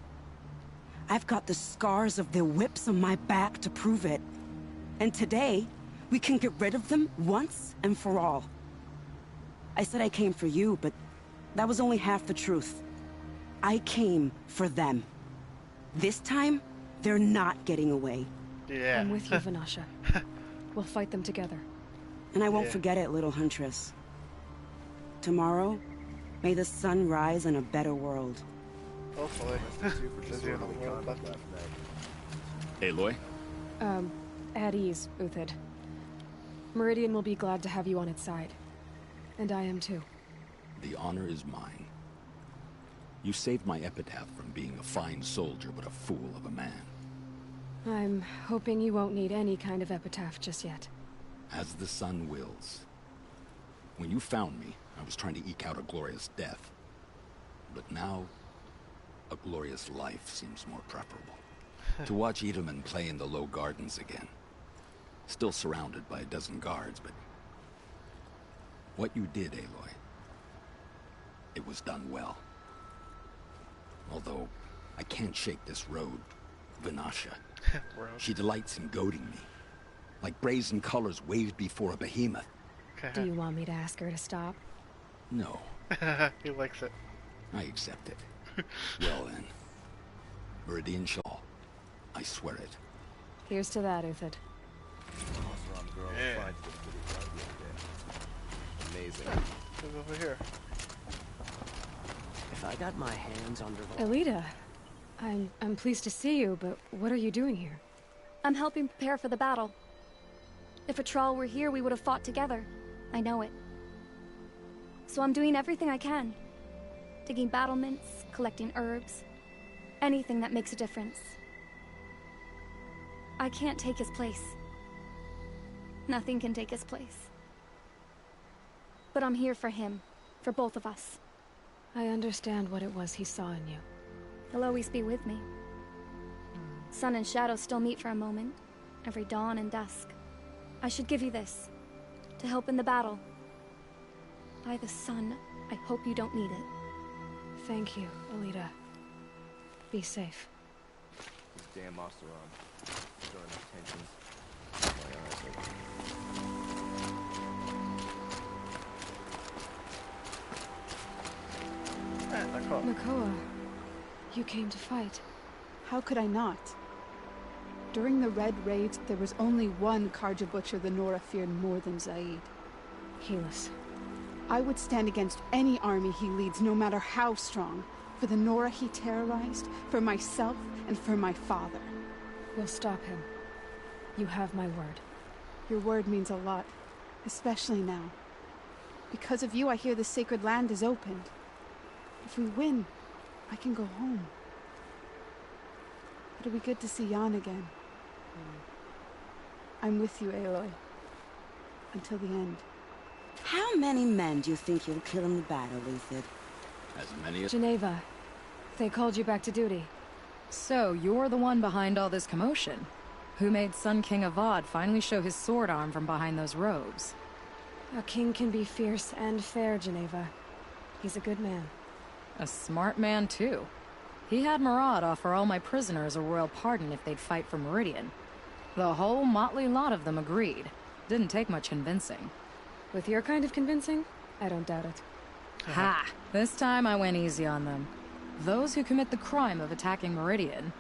I've got the scars of their whips on my back to prove it. And today, we can get rid of them once and for all. I said I came for you, but that was only half the truth. I came for them. This time, they're not getting away. Yeah. I'm with you, Vanasha. We'll fight them together. And I won't forget it, little Huntress. Tomorrow, may the sun rise in a better world. Hopefully. Aloy? At ease, Uthid. Meridian will be glad to have you on its side. And I am too. The honor is mine. You saved my epitaph from being a fine soldier, but a fool of a man. I'm hoping you won't need any kind of epitaph just yet. As the sun wills. When you found me, I was trying to eke out a glorious death. But now, a glorious life seems more preferable. To watch Edelman play in the low gardens again. Still surrounded by a dozen guards, but... what you did, Aloy, it was done well. Although, I can't shake this road, Vanasha. She delights in goading me. Like brazen colors waved before a behemoth. Do you want me to ask her to stop? No. He likes it. I accept it. Well then. Meridian shall. I swear it. Here's to that, Uthid. Yeah. Amazing. Who's over here? If I got my hands on the... Elita, I'm pleased to see you, but what are you doing here? I'm helping prepare for the battle. If Atrol were here, we would have fought together. I know it. So I'm doing everything I can. Digging battlements, collecting herbs. Anything that makes a difference. I can't take his place. Nothing can take his place. But I'm here for him. For both of us. I understand what it was he saw in you. He'll always be with me. Sun and shadow still meet for a moment. Every dawn and dusk. I should give you this. To help in the battle. By the sun, I hope you don't need it. Thank you, Elita. Be safe. This damn Osteron. Showing enough tensions. My eyes Nakoa, you came to fight. How could I not? During the Red Raids, there was only one Karja Butcher the Nora feared more than Zaid. Helis. I would stand against any army he leads, no matter how strong. For the Nora he terrorized, for myself, and for my father. We'll stop him. You have my word. Your word means a lot, especially now. Because of you, I hear the sacred land is opened. If we win, I can go home. It'll be good to see Jan again. I'm with you, Aloy. Until the end. How many men do you think you'll kill in the battle, Luthid? As many as... Geneva, they called you back to duty. So, you're the one behind all this commotion. Who made Sun King Avad finally show his sword arm from behind those robes? A king can be fierce and fair, Geneva. He's a good man. A smart man, too. He had Murad offer all my prisoners a royal pardon if they'd fight for Meridian. The whole motley lot of them agreed. Didn't take much convincing. With your kind of convincing, I don't doubt it. Ha! This time I went easy on them. Those who commit the crime of attacking Meridian,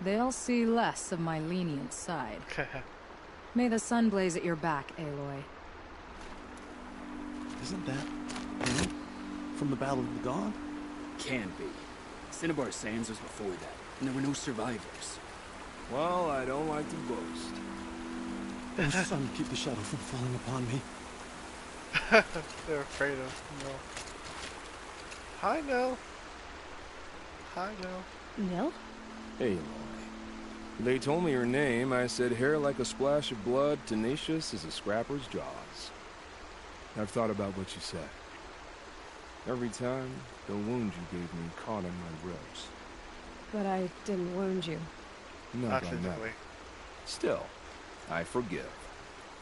they'll see less of my lenient side. May the sun blaze at your back, Aloy. Isn't that him? From the Battle of the Dawn? Can be. Cinnabar Sands was before that, and there were no survivors. Well, I don't like to boast. Oh, son, keep the shadow from falling upon me. They're afraid of Nil. Hi, Nil. Hi, Nil. Nil? Hey, Aloy. They told me your name. I said hair like a splash of blood, tenacious as a scrapper's jaws. I've thought about what you said. Every time, the wound you gave me caught in my ribs. But I didn't wound you. Not by that. Still, I forgive.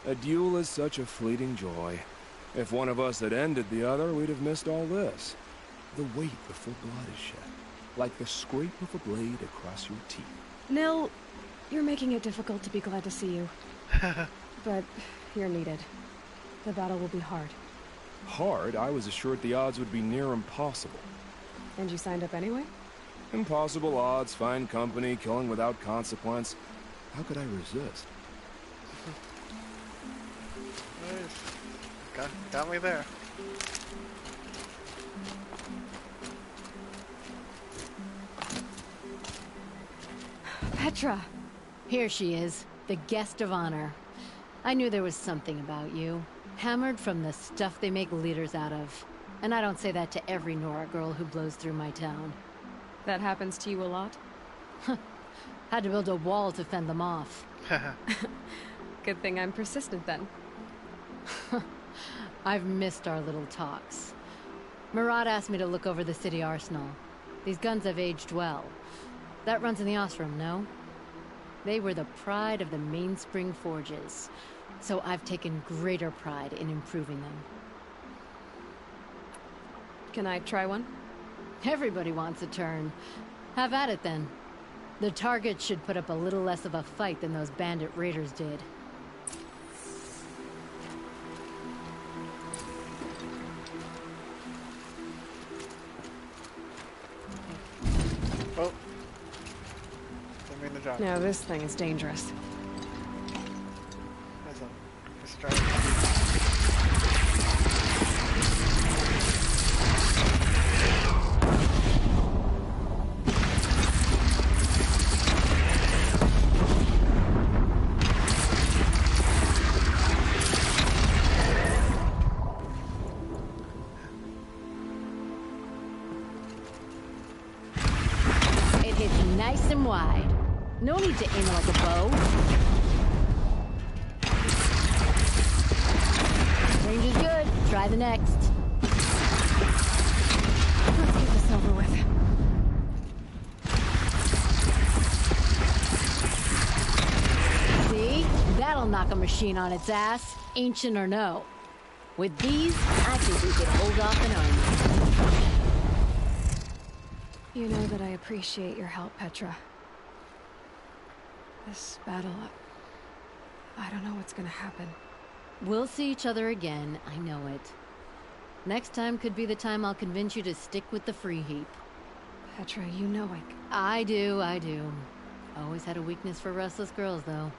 A duel is such a fleeting joy. If one of us had ended the other, we'd have missed all this. The weight before blood is shed, like the scrape of a blade across your teeth. Nil, you're making it difficult to be glad to see you. But you're needed. The battle will be hard. Hard? I was assured the odds would be near impossible. And you signed up anyway? Impossible odds, fine company, killing without consequence. How could I resist? Nice. Got me there. Petra! Here she is, the guest of honor. I knew there was something about you. Hammered from the stuff they make leaders out of. And I don't say that to every Nora girl who blows through my town. That happens to you a lot? Had to build a wall to fend them off. Good thing I'm persistent then. I've missed our little talks. Murad asked me to look over the city arsenal. These guns have aged well. That runs in the Ostrom, no? They were the pride of the Mainspring Forges. So I've taken greater pride in improving them. Can I try one? Everybody wants a turn. Have at it then. The target should put up a little less of a fight than those bandit raiders did. Oh. Didn't mean to drop. Now this thing is dangerous. There's a distraction. Nice and wide. No need to aim it like a bow. Range is good. Try the next. Let's get this over with. See? That'll knock a machine on its ass, ancient or no. With these, I think we could hold off an army. You know that I appreciate your help, Petra. This battle, I don't know what's gonna happen. We'll see each other again, I know it. Next time could be the time I'll convince you to stick with the free heap. Petra, you know I do. Always had a weakness for restless girls, though.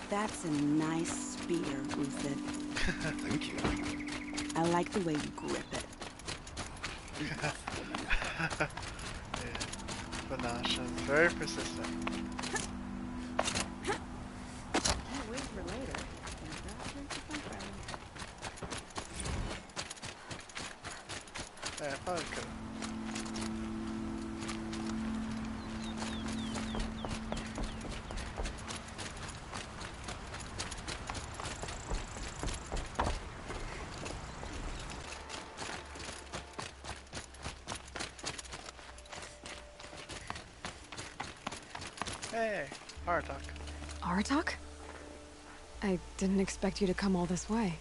That's a nice spear, Uthed. Thank you. I like the way you grip it. Yeah. Banashan, very persistent. Can't wait for later. Yeah, I probably could. Hey, Artok. Artok? I didn't expect you to come all this way.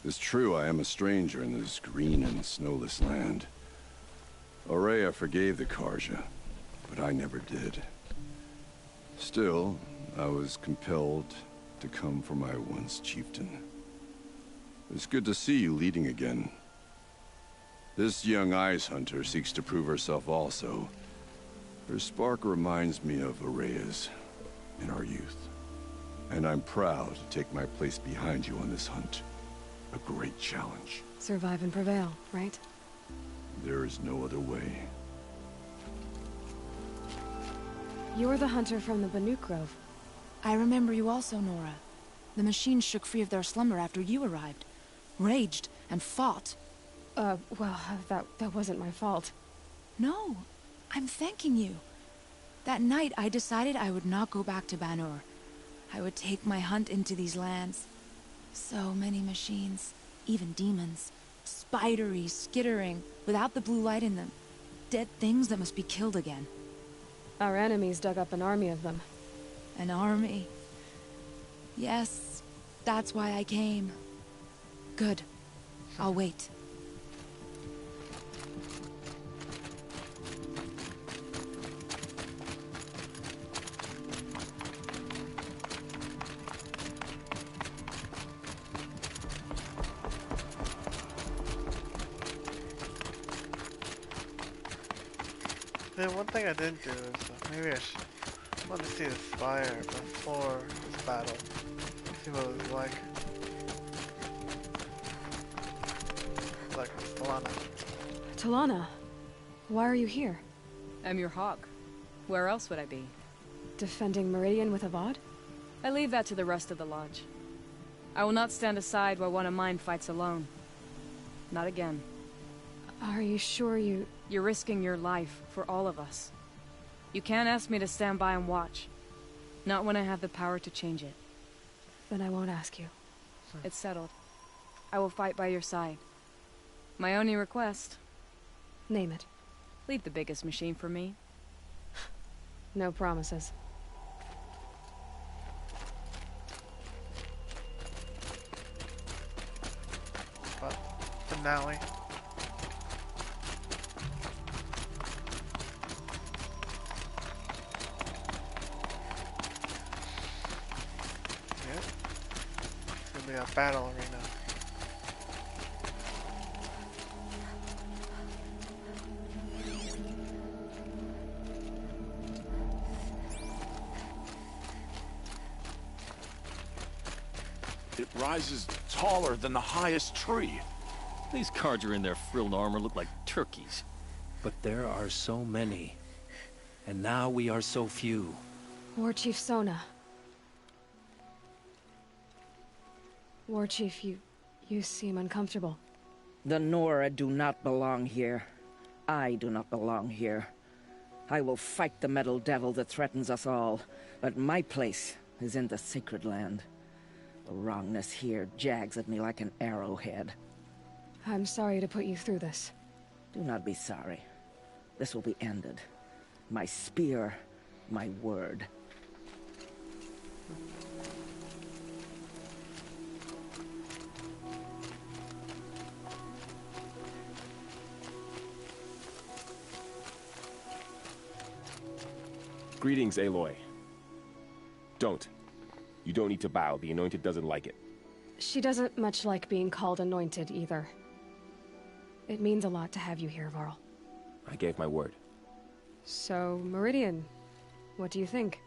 It's true I am a stranger in this green and snowless land. Aurea forgave the Karja, but I never did. Still, I was compelled to come for my once chieftain. It's good to see you leading again. This young ice hunter seeks to prove herself also. Her spark reminds me of Aurea's in our youth. And I'm proud to take my place behind you on this hunt. A great challenge. Survive and prevail, right? There is no other way. You're the hunter from the Banuk Grove. I remember you also, Nora. The machines shook free of their slumber after you arrived. Raged and fought. Well, that wasn't my fault. No, I'm thanking you. That night, I decided I would not go back to Banur. I would take my hunt into these lands. So many machines, even demons. Spidery, skittering, without the blue light in them. Dead things that must be killed again. Our enemies dug up an army of them. An army? Yes, that's why I came. Good. I'll wait. Then one thing I didn't do is maybe I want to see the spire before this battle. See what it was like. Like Talana. Talana, why are you here? I'm your hawk. Where else would I be? Defending Meridian with Avad? I leave that to the rest of the lodge. I will not stand aside while one of mine fights alone. Not again. Are you sure you... You're risking your life for all of us. You can't ask me to stand by and watch. Not when I have the power to change it. Then I won't ask you. It's settled. I will fight by your side. My only request... Name it. Leave the biggest machine for me. No promises. But finale. It's gonna be a battle arena. It rises taller than the highest tree. These Karja in their frilled armor look like turkeys. But there are so many. And now we are so few. War Chief Sona. War Chief, you seem uncomfortable. The Nora do not belong here. I do not belong here. I will fight the metal devil that threatens us all, but my place is in the sacred land. The wrongness here jags at me like an arrowhead. I'm sorry to put you through this. Do not be sorry. This will be ended. My spear, my word. Greetings, Aloy. Don't. You don't need to bow. The Anointed doesn't like it. She doesn't much like being called Anointed, either. It means a lot to have you here, Varl. I gave my word. So, Meridian, what do you think?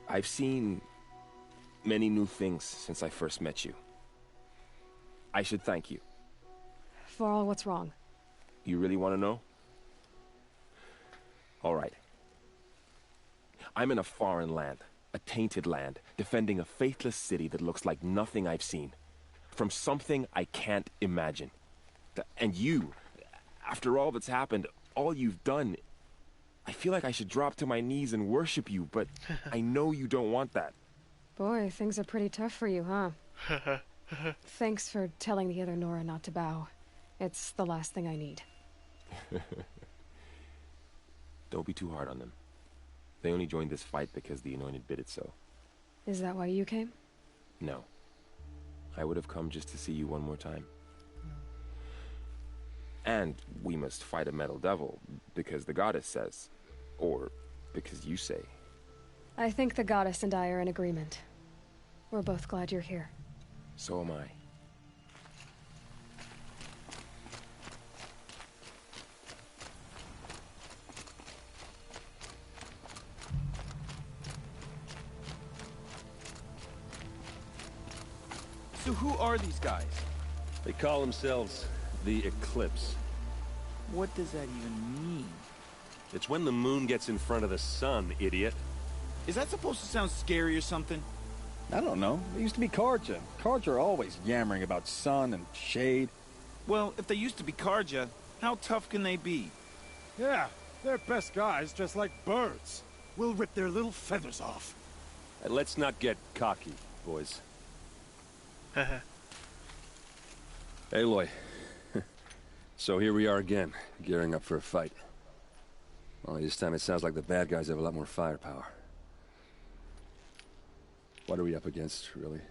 I've seen many new things since I first met you. I should thank you. For all what's wrong. You really want to know? All right. I'm in a foreign land, a tainted land, defending a faithless city that looks like nothing I've seen. From something I can't imagine. And you, after all that's happened, all you've done, I feel like I should drop to my knees and worship you, but I know you don't want that. Boy, things are pretty tough for you, huh? Thanks for telling the other Nora not to bow. It's the last thing I need. Don't be too hard on them. They only joined this fight because the Anointed bid it so. Is that why you came? No. I would have come just to see you one more time. And we must fight a metal devil, because the goddess says. Or because you say. I think the goddess and I are in agreement. We're both glad you're here. So am I. So who are these guys? They call themselves the Eclipse. What does that even mean? It's when the moon gets in front of the sun, idiot. Is that supposed to sound scary or something? I don't know. It used to be Karja. Karja are always yammering about sun and shade. Well, if they used to be Karja, how tough can they be? Yeah, they're best guys dressed like birds. We'll rip their little feathers off. Let's not get cocky, boys. Aloy. So here we are again, gearing up for a fight. Only this time it sounds like the bad guys have a lot more firepower. What are we up against, really?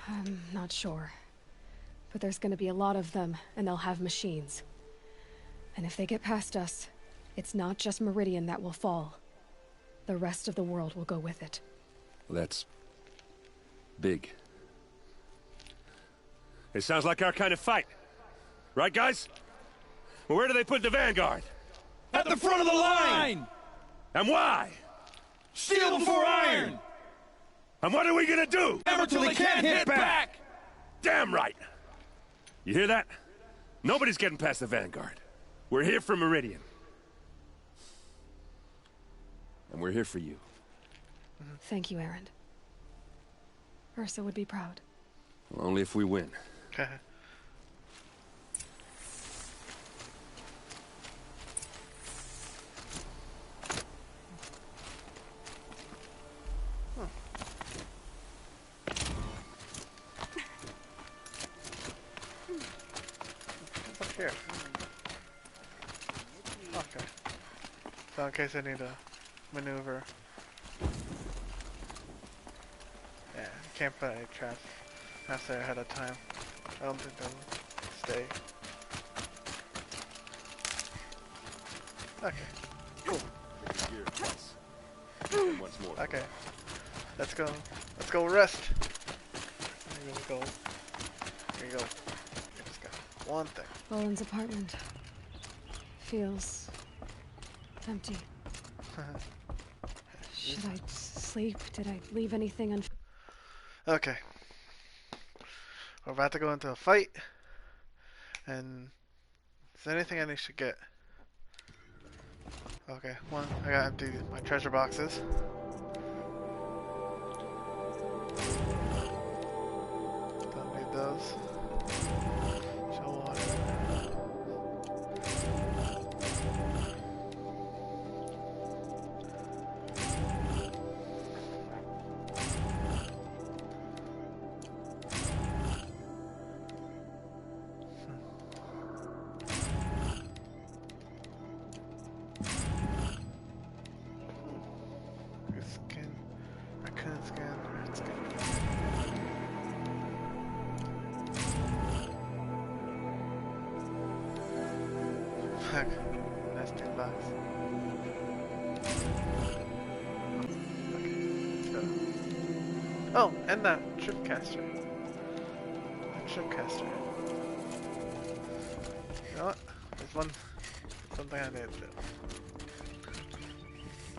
I'm not sure. But there's gonna be a lot of them, and they'll have machines. And if they get past us, it's not just Meridian that will fall. The rest of the world will go with it. That's big. It sounds like our kind of fight. Right, guys? Well, where do they put the vanguard? At the front of the line! And why? Steel before iron! And what are we gonna do? Hammer till they can't hit back! Damn right! You hear that? Nobody's getting past the vanguard. We're here for Meridian. And we're here for you. Thank you, Erend. Ursa would be proud. Well, only if we win. What's up here? Okay. So in case I need to maneuver. Yeah, you can't put any traps necessarily ahead of time. I don't think they'll stay. Okay. Cool. Once more. Okay. Let's go. Let's go rest. Here we go. Here you go. I just got one thing. Roland's apartment feels empty. Should I sleep? Did I leave anything unfinished? Okay. We're about to go into a fight. And is there anything I should get? Okay, one, I gotta empty my treasure boxes. Don't need those. Chill water. Skin, raccoon skin, red skin. Fuck, that's $10. Okay, let's go. Oh, and that tripcaster. That tripcaster. You know what? There's something I need to do.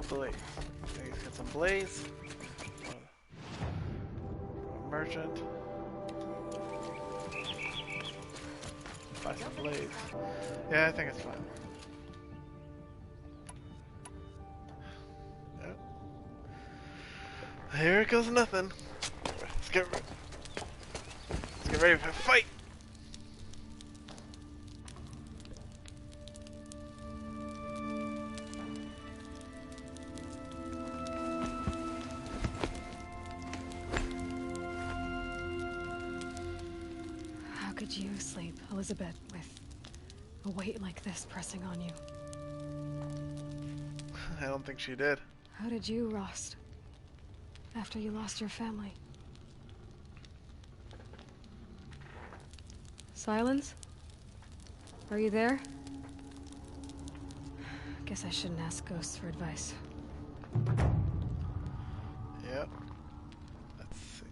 Blaze. I need to get some blaze. urgent. Buy some blades. Yeah, I think it's fine. Yep. Here goes nothing. Let's get ready for a fight. How could you sleep, Elizabeth, with a weight like this pressing on you? I don't think she did. How did you, Rost? After you lost your family? Silence? Are you there? Guess I shouldn't ask ghosts for advice. Yep. Let's see.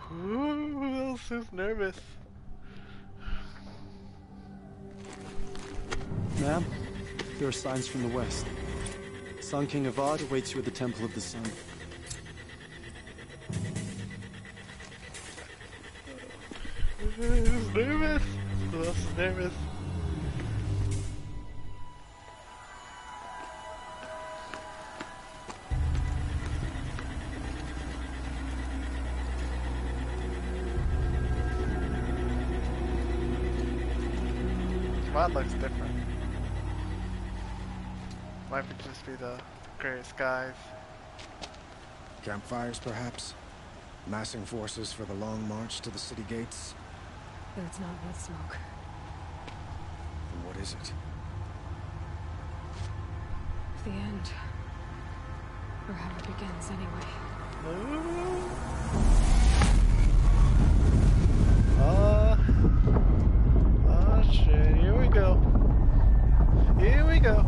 Who else is nervous? Ma'am, there are signs from the west. Sun King Avad awaits you at the Temple of the Sun. Who's nervous? Who else is nervous? Wow, looks different. Might just be the gray skies. Campfires, perhaps? Massing forces for the long march to the city gates? But it's not wood smoke. Then what is it? The end. Or how it begins, anyway. Oh shit, here we go. Here we go.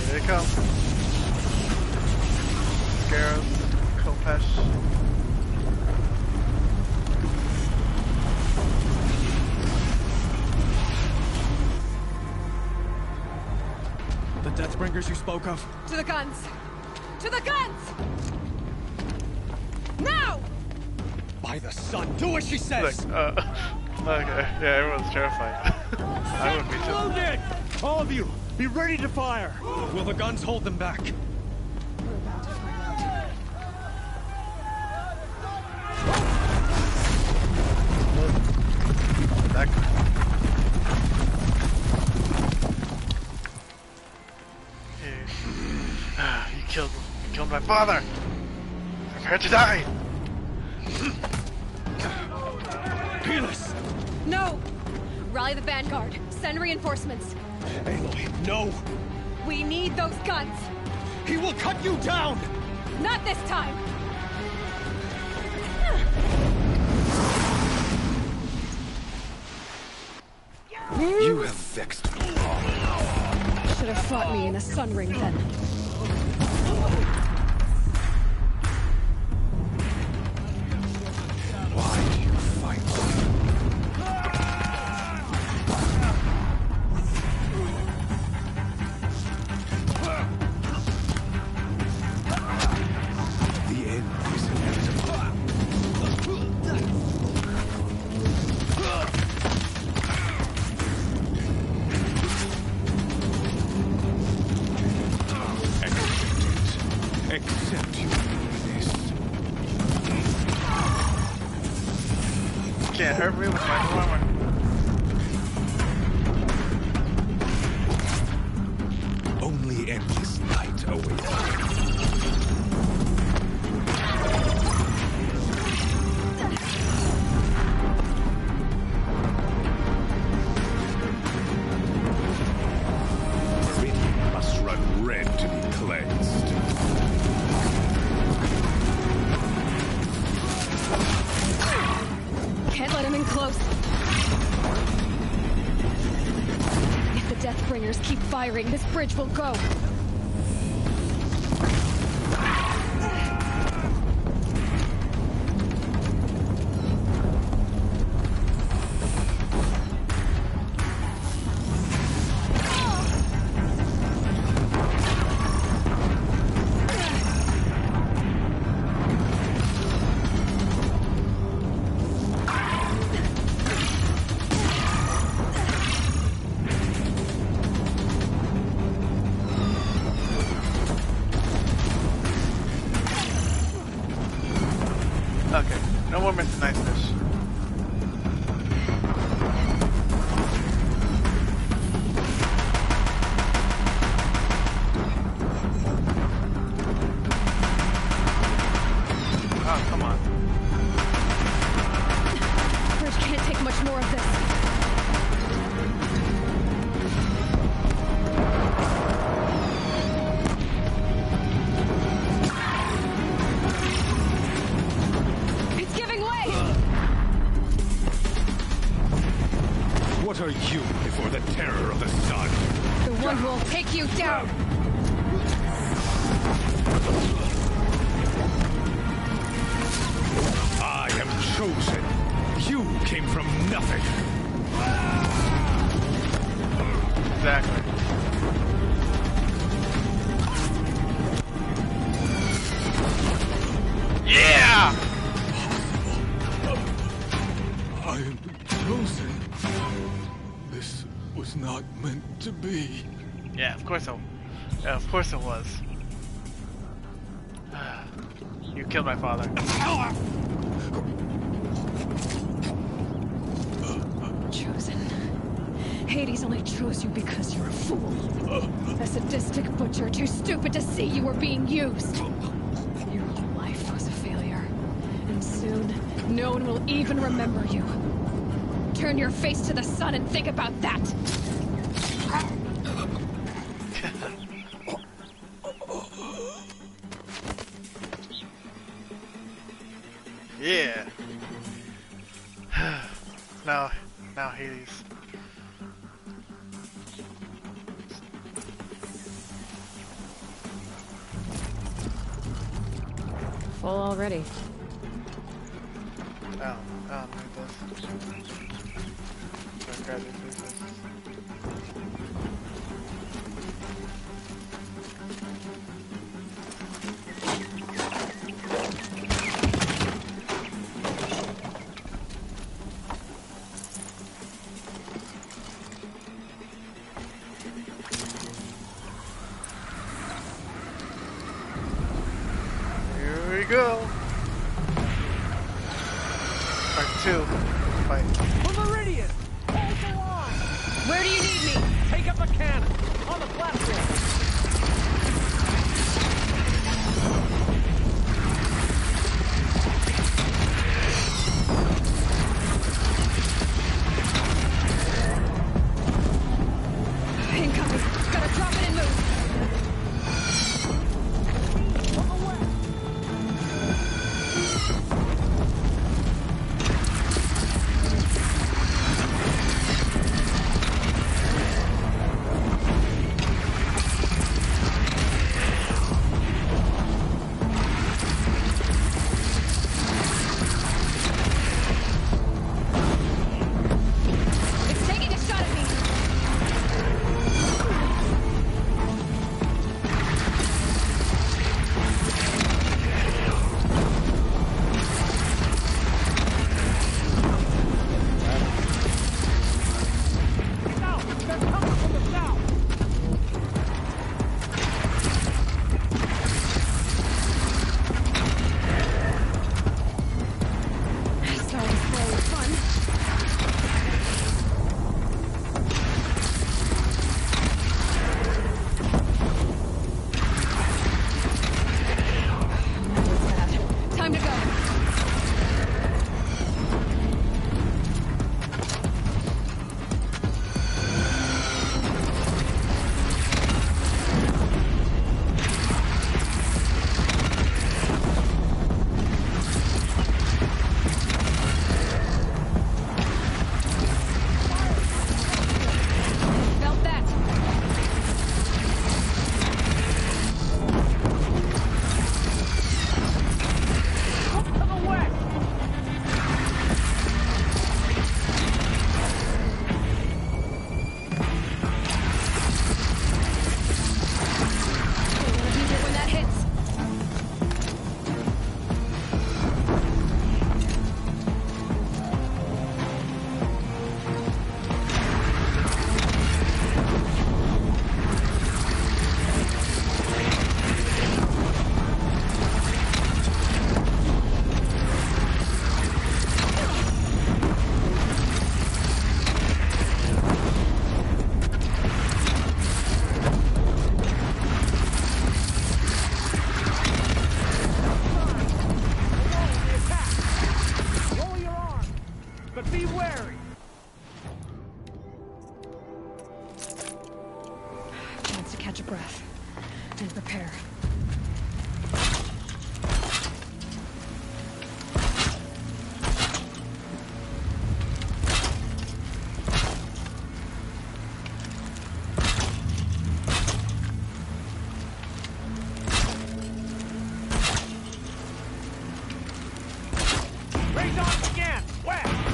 Here they come. Scarabs, Kopesh. The Deathbringers you spoke of? To the guns! To the guns! Now! By the sun, do as she says! Look, okay, yeah, everyone's terrified. I would be too. Loaded! All of you, be ready to fire! Will the guns hold them back? We're about to find out. That guy. You killed my father! Prepare to die! Peerless! No! Rally the vanguard. Send reinforcements. Aloy, no! We need those guns! He will cut you down! Not this time! You have vexed me. Should have fought me in a sun ring then. Why do you fight? The end is inevitable. Accept your this. Can't hurt me with my armor. Only endless night awaits. Meridian must run red to be cleansed. Can't let him in close. If the Deathbringers keep firing, this bridge will go. more Mr. Nice Fish. Oh, come on. Bridge can't take much more of this. It's giving way! What are you before the terror of the sun? The one who will take you down! I am chosen. You came from nothing. Exactly. Yeah! I am chosen. This was not meant to be. Yeah, of course it was. You killed my father. Chosen. Hades only chose you because you're a fool. A sadistic butcher too stupid to see you were being used. Your whole life was a failure. And soon, no one will even remember you. Turn your face to the sun and think about that! Yeah. Now Hades. Full already. Oh, need this. Let's grab these pieces. Here we go. Part 2. Fight. For Meridian! Hold the line! Where do you need me? Take up a cannon! On the platform! Incoming! Gotta drop it and move! Catch your breath. And prepare. Raise arms again! West!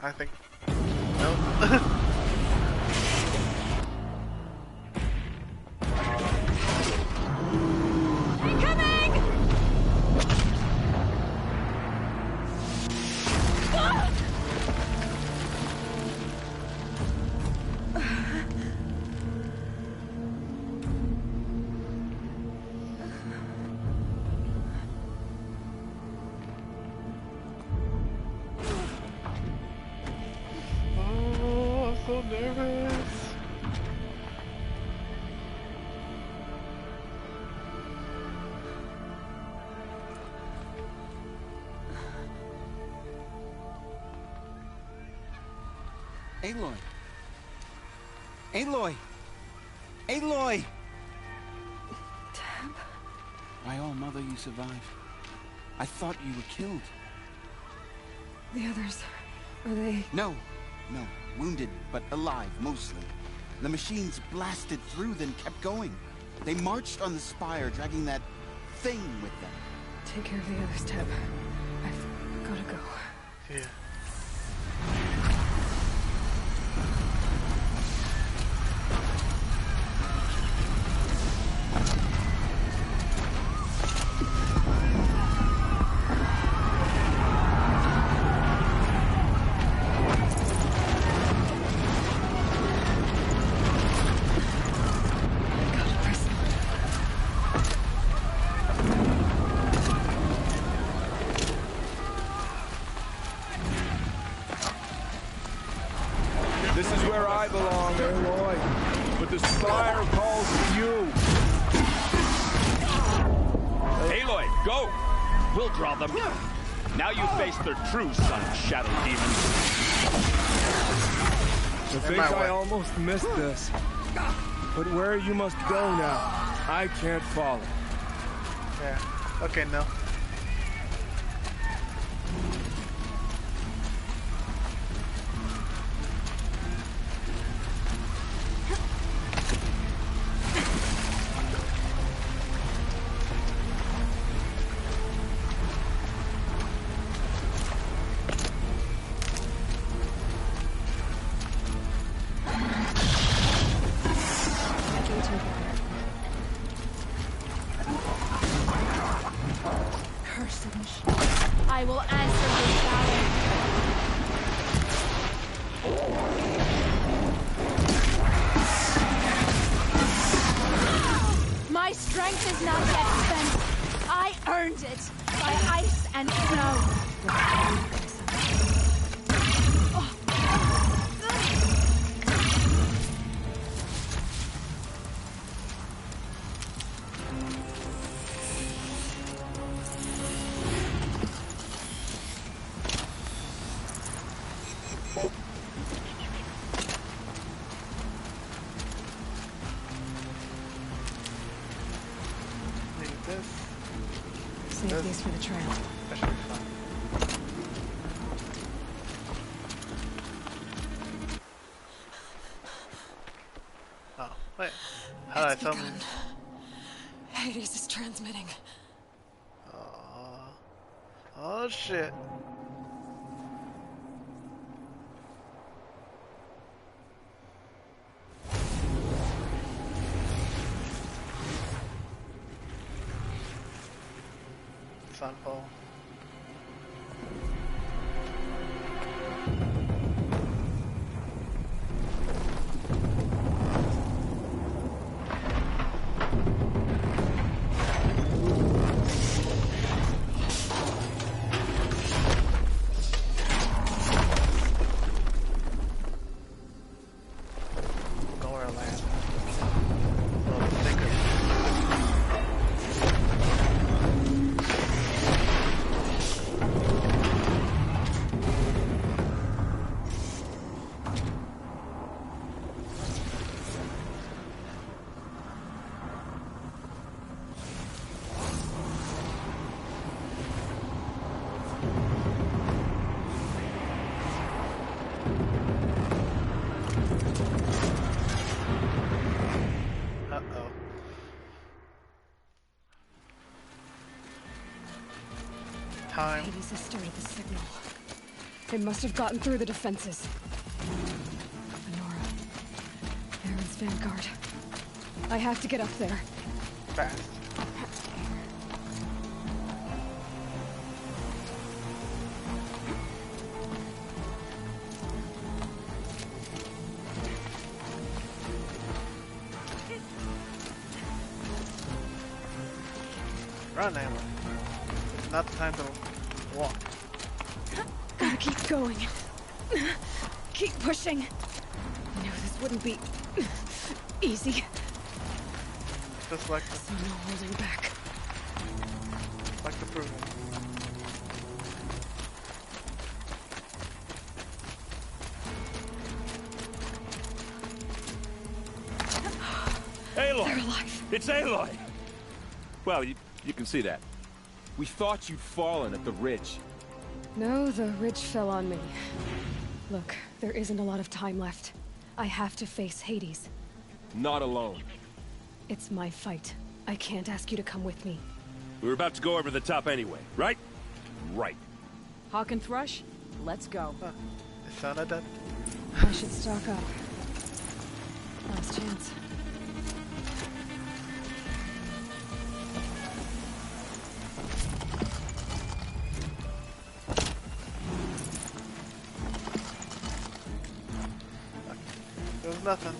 I think. Nope. Incoming! nervous. Aloy! Aloy! Aloy! Tab? My own mother, you survived. I thought you were killed. The others, are they... No. Wounded, but alive, mostly. The machines blasted through, then kept going. They marched on the spire, dragging that thing with them. Take care of the others, Tab. I've gotta go. Yeah. This is where I belong, Aloy. But the spire calls for you. Aloy, go! We'll draw them. Now you face their true son, Shadow Demons. I think I almost missed this. But where you must go now, I can't follow. Yeah. Okay, no. I will answer this battle. My strength is not yet spent. I earned it by ice and snow. Save these for the trail. That should be fun. Oh, wait. How did I tell me? Hades is transmitting. Oh shit. Sunfall. Nowhere land. Oh, thicker. Uh-oh. Time. Hades has started the signal. It must have gotten through the defenses. Honora. Aaron's vanguard. I have to get up there. Fast. Run, Aloy. It's not the time to walk. Gotta keep going. Keep pushing. This wouldn't be easy. Just like So no holding back. like the proving. Aloy! They're alive. It's Aloy! Well, you can see that. We thought you'd fallen at the ridge. No, the ridge fell on me. Look, there isn't a lot of time left. I have to face Hades. Not alone. It's my fight. I can't ask you to come with me. We were about to go over the top anyway, right? Right. Hawk and Thrush, let's go. It sounded dead. I should stock up. Last chance. There's nothing.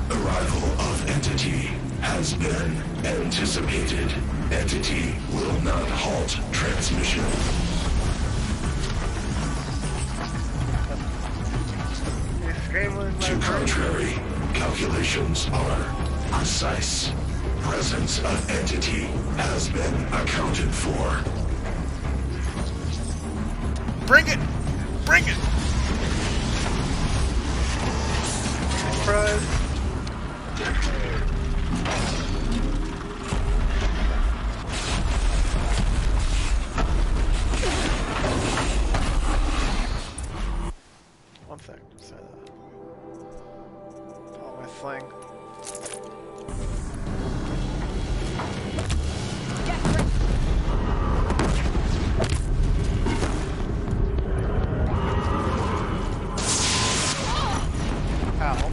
Arrival of entity has been anticipated. Entity will not halt transmission. To contrary, calculations are precise. Presence of entity has been accounted for. Bring it! Bring it! Surprise! One sec, just say that. Oh, my sling. Ow.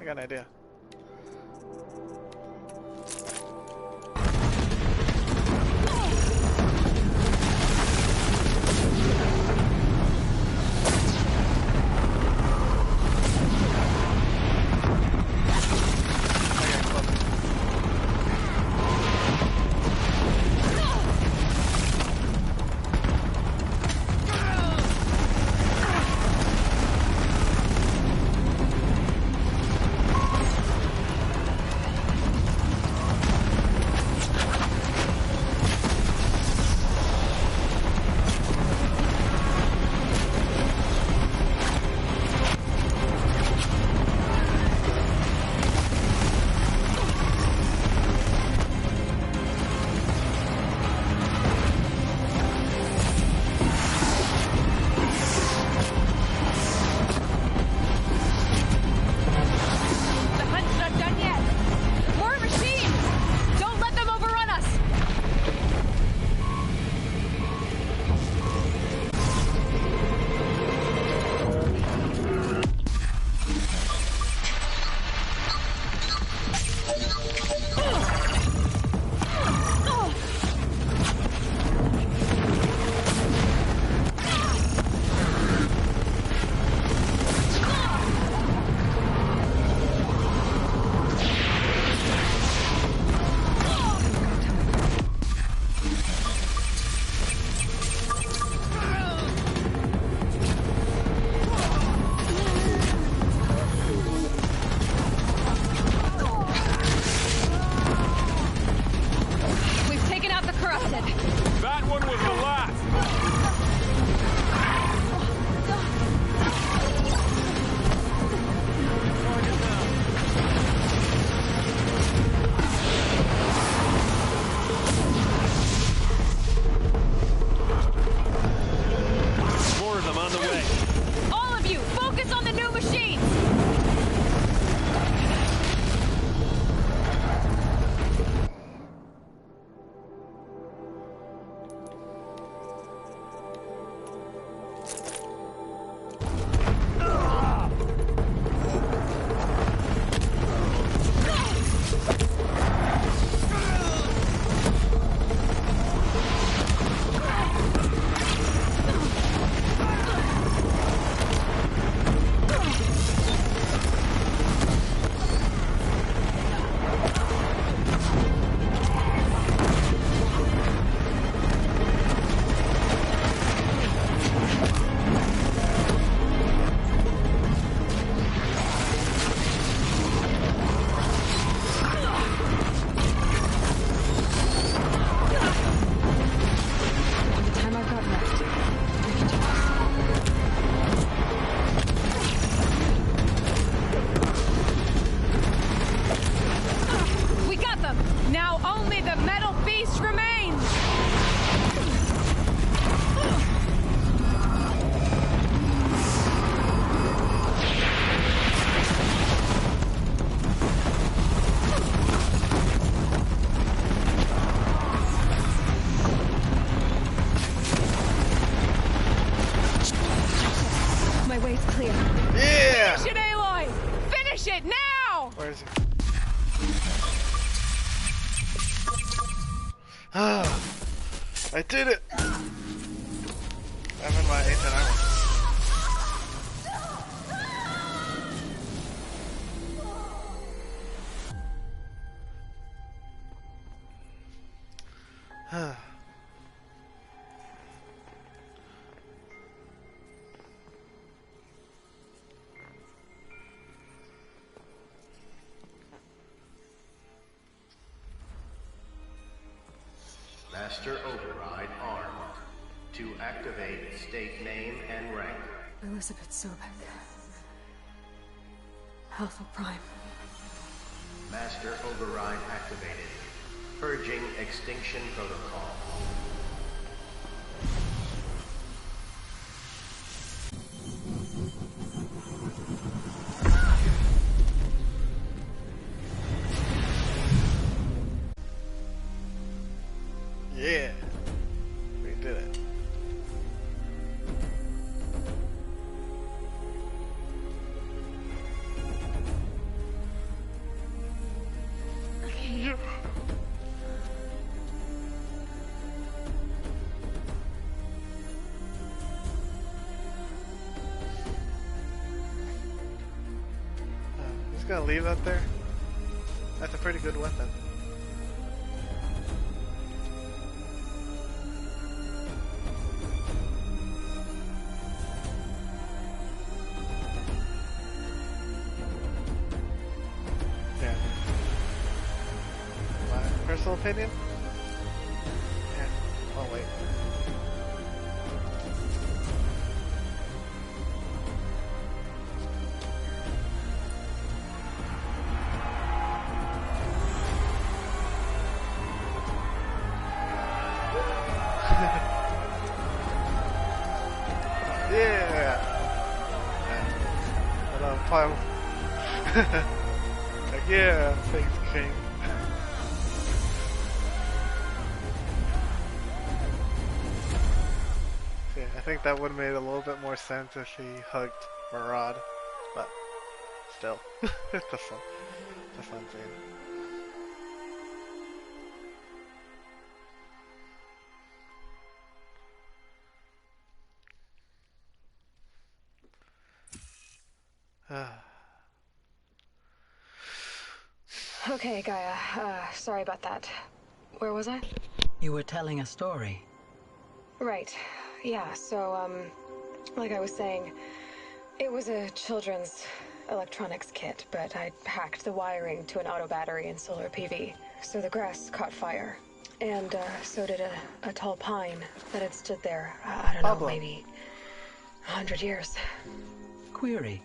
I got an idea. Where is he? Ah, I did it! I'm in my 8th armor. Master Override armed. To activate, state name and rank. Elizabeth Sobek. Alpha Prime. Master Override activated. Purging extinction protocol. Yeah, we did it. Okay. Just gonna leave that there. That's a pretty good weapon. Personal opinion? Yeah. Oh, wait. Yeah! Hello, Paul. Like, yeah, thanks, King. I think that would have made a little bit more sense if he hugged Murad, but still, it's a fun scene. Okay, Gaia. Sorry about that. Where was I? You were telling a story. Right. Yeah, so, like I was saying, it was a children's electronics kit, but I hacked the wiring to an auto battery and solar PV. So the grass caught fire. And, so did a tall pine that had stood there, I don't know, maybe 100 years. Query.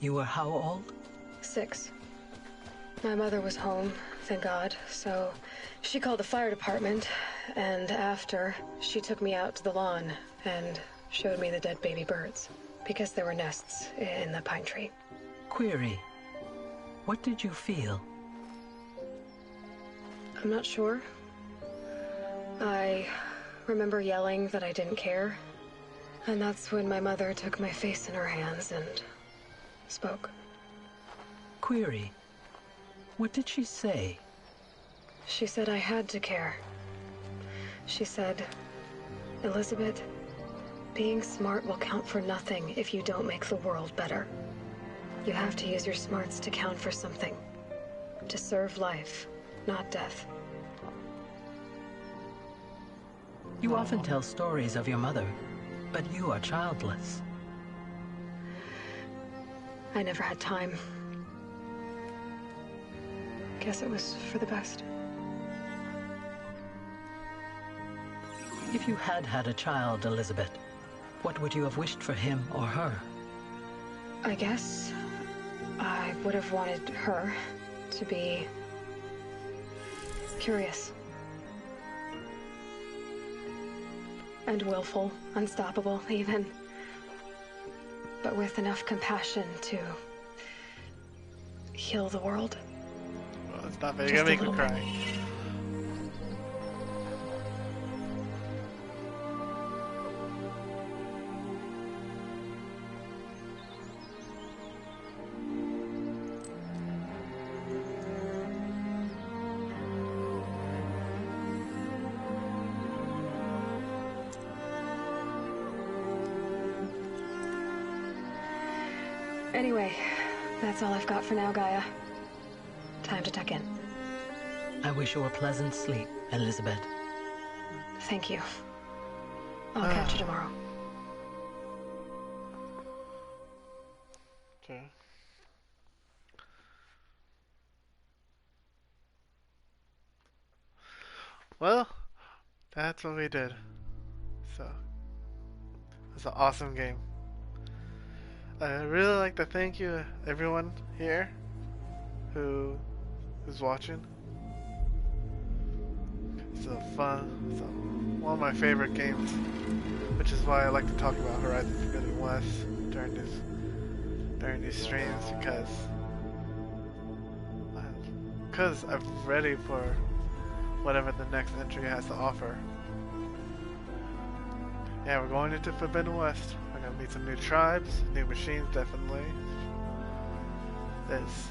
You were how old? 6. My mother was home, thank God, so she called the fire department, and after, she took me out to the lawn and showed me the dead baby birds, because there were nests in the pine tree. Query. What did you feel? I'm not sure. I remember yelling that I didn't care, and that's when my mother took my face in her hands and spoke. Query. What did she say? She said I had to care. She said, Elizabeth, being smart will count for nothing if you don't make the world better. You have to use your smarts to count for something. To serve life, not death. You often tell stories of your mother, but you are childless. I never had time. Guess it was for the best. If you had had a child, Elizabeth, what would you have wished for him or her? I guess I would have wanted her to be curious. And willful, unstoppable, even. But with enough compassion to heal the world. Well, stop it. You're gonna make me cry. Anyway, that's all I've got for now, Gaia. Time to tuck in. I wish you a pleasant sleep, Elizabeth. Thank you. I'll catch you tomorrow. Okay. Well, that's what we did. So, it's an awesome game. I really like to thank you, everyone here who is watching. It's one of my favorite games, which is why I like to talk about Horizon Forbidden West during these streams, because I'm ready for whatever the next entry has to offer. Yeah, we're going into Forbidden West. We're gonna meet some new tribes, new machines, definitely. There's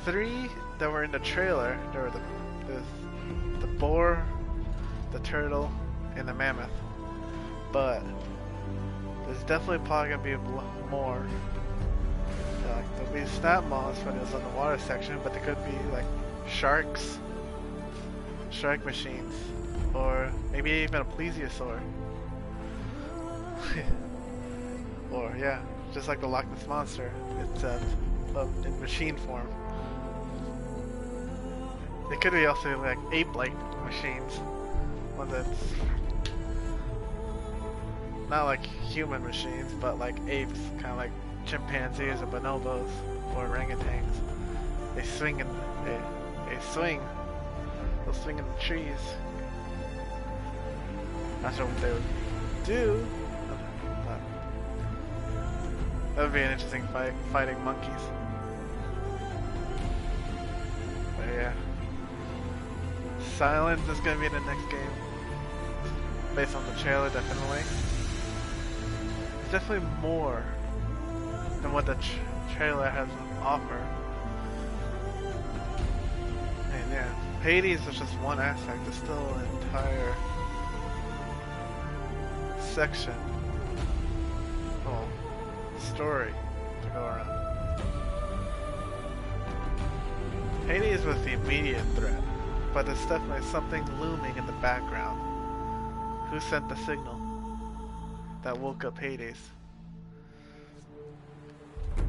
3 that were in the trailer. There were the boar, the turtle, and the mammoth. But there's definitely probably gonna be more. There'll be snap moths for those on the water section, but there could be like shark machines, or maybe even a plesiosaur. Or yeah, just like the Loch Ness monster, it's in machine form. It could be also like ape-like machines, one that's not like human machines, but like apes, kind of like chimpanzees or bonobos or orangutans. They swing in they'll swing in the trees. Not sure what they would do. That would be an interesting fight, fighting monkeys. But yeah. Silence is gonna be the next game. Based on the trailer, definitely. It's definitely more than what the trailer has to offer. And yeah, Hades is just one aspect. There's still an entire section. Story to go around. Hades was the immediate threat, but there's definitely something looming in the background. Who sent the signal that woke up Hades?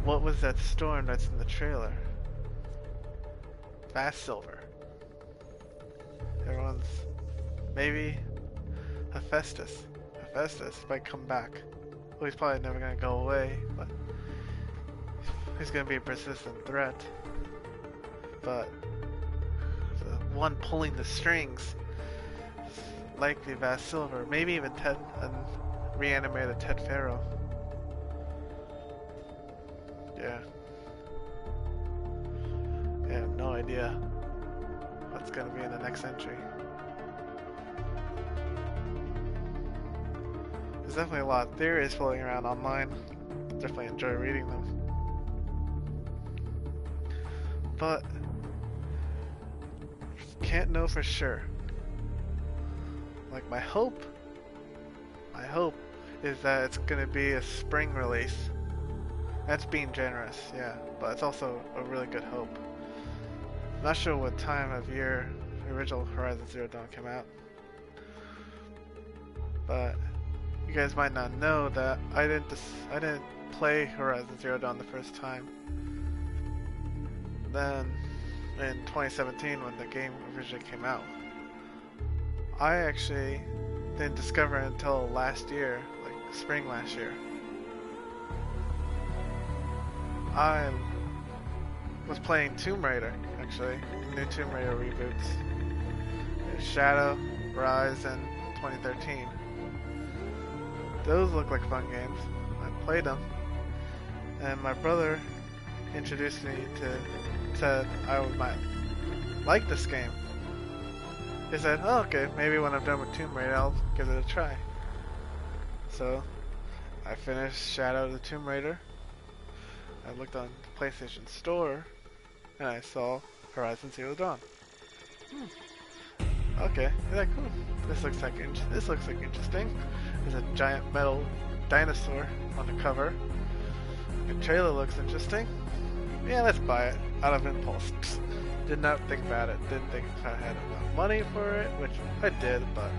What was that storm that's in the trailer? Fast Silver. Everyone's maybe Hephaestus. Hephaestus might come back. Well, he's probably never gonna go away, but he's gonna be a persistent threat. But the one pulling the strings is likely Vast Silver, maybe even Ted, and reanimated Ted Faro. Yeah. I have no idea what's gonna be in the next entry. There's definitely a lot of theories floating around online. Definitely enjoy reading them. But can't know for sure. Like my hope is that it's gonna be a spring release. That's being generous, yeah, but it's also a really good hope. I'm not sure what time of year the original Horizon Zero Dawn came out, but you guys might not know that I didn't play Horizon Zero Dawn the first time. Then, in 2017, when the game originally came out, I actually didn't discover it until last year, like spring last year. I was playing Tomb Raider, actually, new Tomb Raider reboots. There's Shadow, Rise, and 2013. Those look like fun games. I played them, and my brother introduced me to, said I might like this game. He said, oh, okay, maybe when I'm done with Tomb Raider, I'll give it a try. So, I finished Shadow the Tomb Raider. I looked on the PlayStation Store, and I saw Horizon Zero Dawn. Okay, like, this looks like interesting. There's a giant metal dinosaur on the cover. trailer looks interesting. Yeah, let's buy it out of impulse. Psst. Did not think about it. Didn't think if I had enough money for it, which I did, but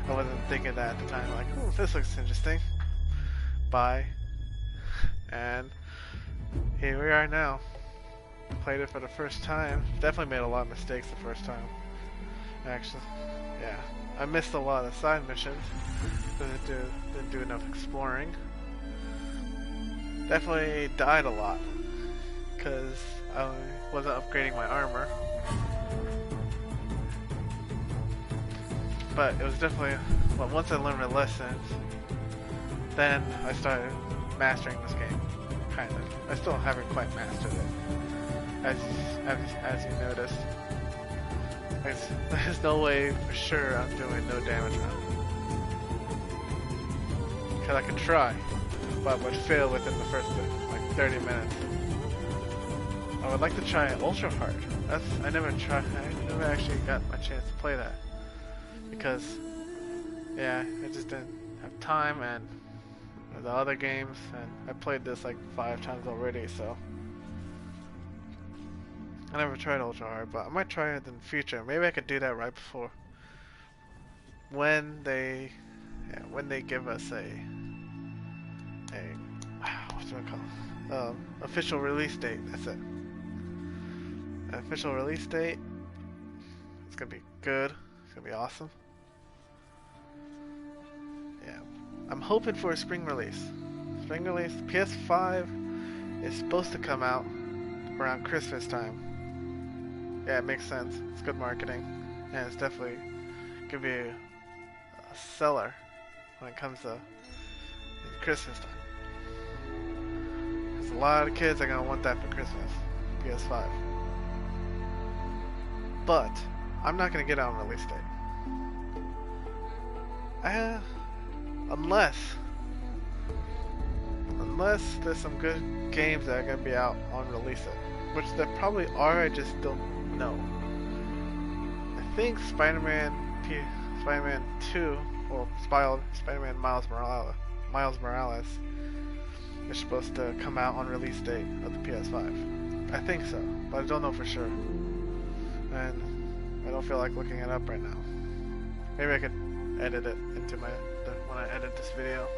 I wasn't thinking that at the time. Like, ooh, this looks interesting. Buy. And here we are now. Played it for the first time. Definitely made a lot of mistakes the first time. Actually, yeah. I missed a lot of side missions. Didn't do enough exploring. Definitely died a lot. Because I wasn't upgrading my armor. But it was definitely, well, once I learned my lessons, then I started mastering this game. Kind of. I still haven't quite mastered it. As you noticed. There's no way for sure I'm doing no damage now. Because I could try, but would fail within the first like 30 minutes. I would like to try ultra hard. I never actually got my chance to play that. Because, yeah, I just didn't have time, and the other games, and I played this like 5 times already, so I never tried ultra hard, but I might try it in the future. Maybe I could do that right before when they give us a what's it called? Official release date. That's it. Official release date. It's gonna be good. It's gonna be awesome. Yeah, I'm hoping for a spring release. Spring release. PS5 is supposed to come out around Christmas time. Yeah, it makes sense. It's good marketing, and it's definitely gonna be a seller when it comes to Christmas time. Because a lot of kids are gonna want that for Christmas. PS5. But I'm not gonna get it on release date. Unless there's some good games that are gonna be out on release date, which there probably are. I just don't know. I think Spider-Man 2 or Spider-Man Miles Morales is supposed to come out on release date of the PS5. I think so, but I don't know for sure. And I don't feel like looking it up right now. Maybe I could edit it into when I edit this video.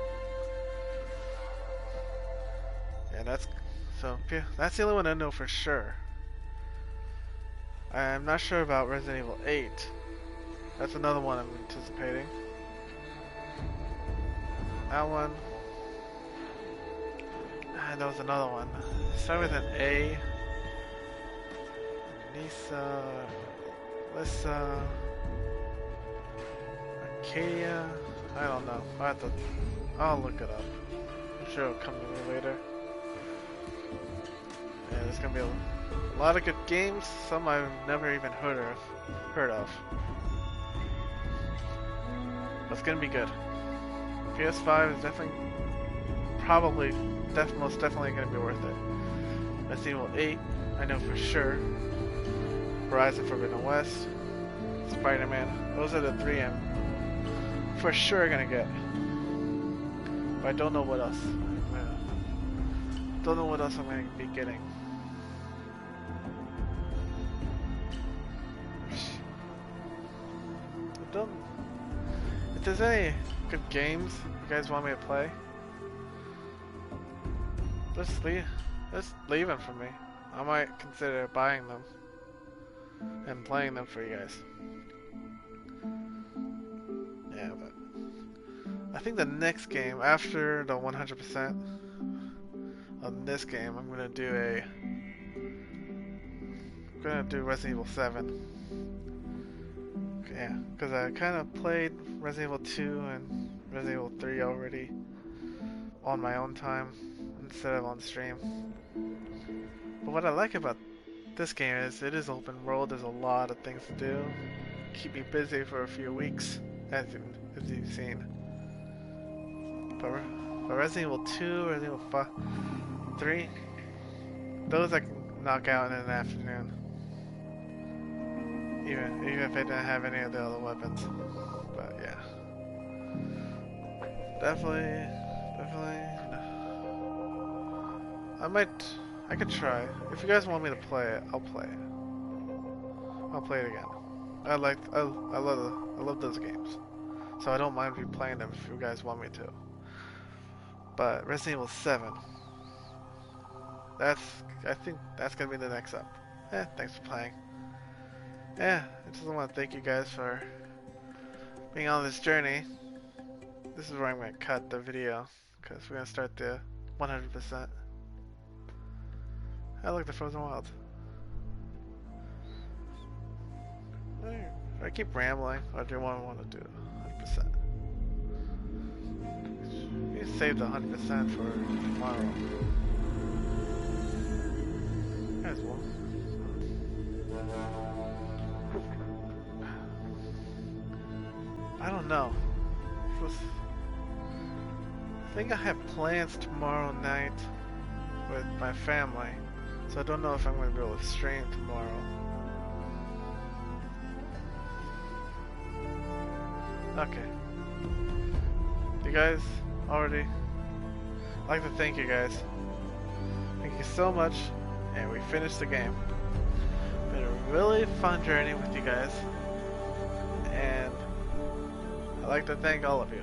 Yeah, that's the only one I know for sure. I'm not sure about Resident Evil 8. That's another one I'm anticipating. That one. That was another one. Start with an A. Nisa, Lissa, Arcadia. I don't know. I'll look it up. I'm sure it'll come to me later. Yeah, there's gonna be a lot of good games. Some I've never even heard of. But it's gonna be good. PS5 is most definitely gonna be worth it. Resident Evil 8, I know for sure. Horizon Forbidden West, Spider-Man. Those are the 3 I'm for sure gonna get. But I don't know what else. Don't know what else I'm gonna be getting. If there's any good games you guys want me to play, just leave them for me. I might consider buying them and playing them for you guys. Yeah, but I think the next game after the 100% on this game, I'm gonna do Resident Evil 7. Yeah, because I kind of played Resident Evil 2 and Resident Evil 3 already on my own time instead of on stream. But what I like about this game is it is open world. There's a lot of things to do. Keep me busy for a few weeks, as you've seen. But Resident Evil 2, Resident Evil 5, 3, those I can knock out in an afternoon. Even if I didn't have any of the other weapons. But yeah. Definitely I could try. If you guys want me to play it, I'll play it. I'll play it again. I love those games. So I don't mind replaying them if you guys want me to. But Resident Evil 7, I think that's gonna be the next up. Thanks for playing. I just want to thank you guys for being on this journey. This is where I'm gonna cut the video, because we're gonna start the 100%. I like the Frozen Wilds. I keep rambling, or do you want to do 100%? You save the 100% for tomorrow. Might as well. I don't know. I think I have plans tomorrow night with my family, so I don't know if I'm going to be able to stream tomorrow. Okay. You guys already... I'd like to thank you guys. Thank you so much, and we finished the game. Been a really fun journey with you guys, and I'd like to thank all of you.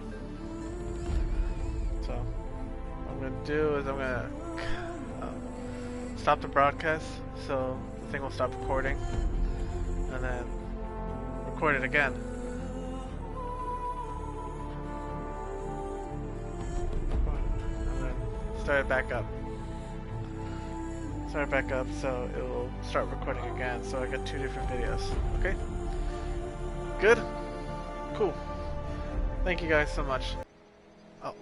So, what I'm going to do is I'm going to stop the broadcast, so the thing will stop recording, and then record it again. And then start it back up. Start it back up so it will start recording again, so I get 2 different videos. Okay? Good? Cool. Thank you guys so much. Oh.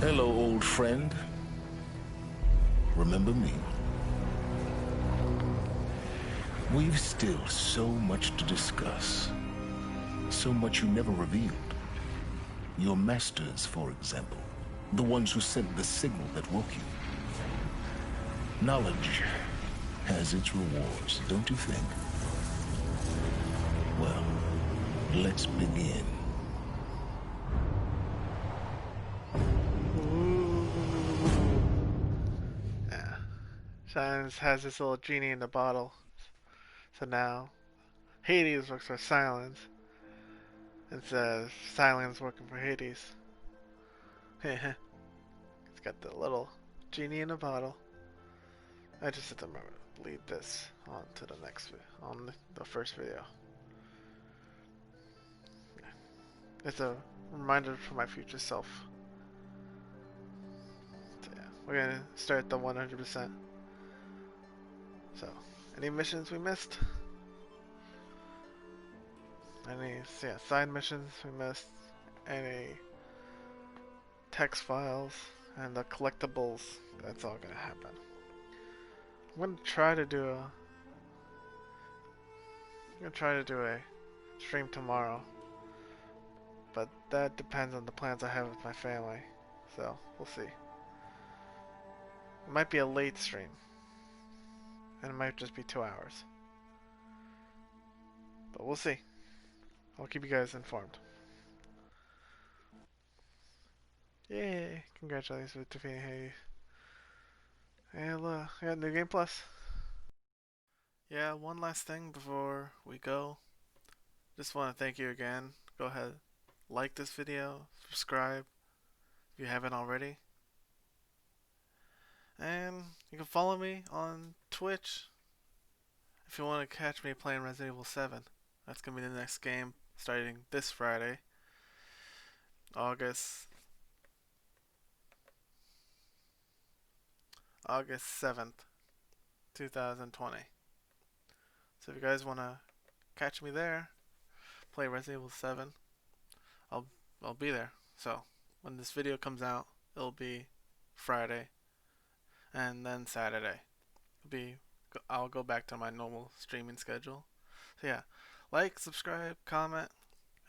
Hello, old friend. Remember me? We've still so much to discuss. So much you never revealed. Your masters, for example. The ones who sent the signal that woke you. Knowledge has its rewards, don't you think? Well, let's begin. Silence has this little genie in the bottle. So now, Hades works for Silence. It says Silence working for Hades. It's got the little genie in the bottle. I just have to remember to lead this on to the next on the first video. It's a reminder for my future self. So yeah, we're gonna start the 100%. So, any missions we missed? Any side missions we missed? Any text files and the collectibles? That's all gonna happen. I'm gonna try to do a stream tomorrow, but that depends on the plans I have with my family. So we'll see. It might be a late stream. And it might just be 2 hours. But we'll see. I'll keep you guys informed. Yay! Congratulations with defeating Hades. And I got New Game Plus. Yeah, one last thing before we go. Just want to thank you again. Go ahead, like this video, subscribe if you haven't already. And you can follow me on Twitch if you want to catch me playing Resident Evil 7. That's going to be the next game starting this Friday, August 7th, 2020. So if you guys want to catch me there, play Resident Evil 7, I'll be there. So when this video comes out, it'll be Friday and then Saturday. I'll go back to my normal streaming schedule. So yeah, like, subscribe, comment,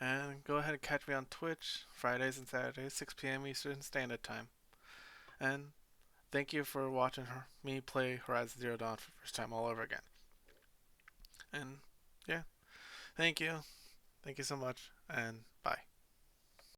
and go ahead and catch me on Twitch Fridays and Saturdays, 6 p.m. Eastern Standard Time. And thank you for watching me play Horizon Zero Dawn for the first time all over again. And yeah, thank you. Thank you so much, and bye.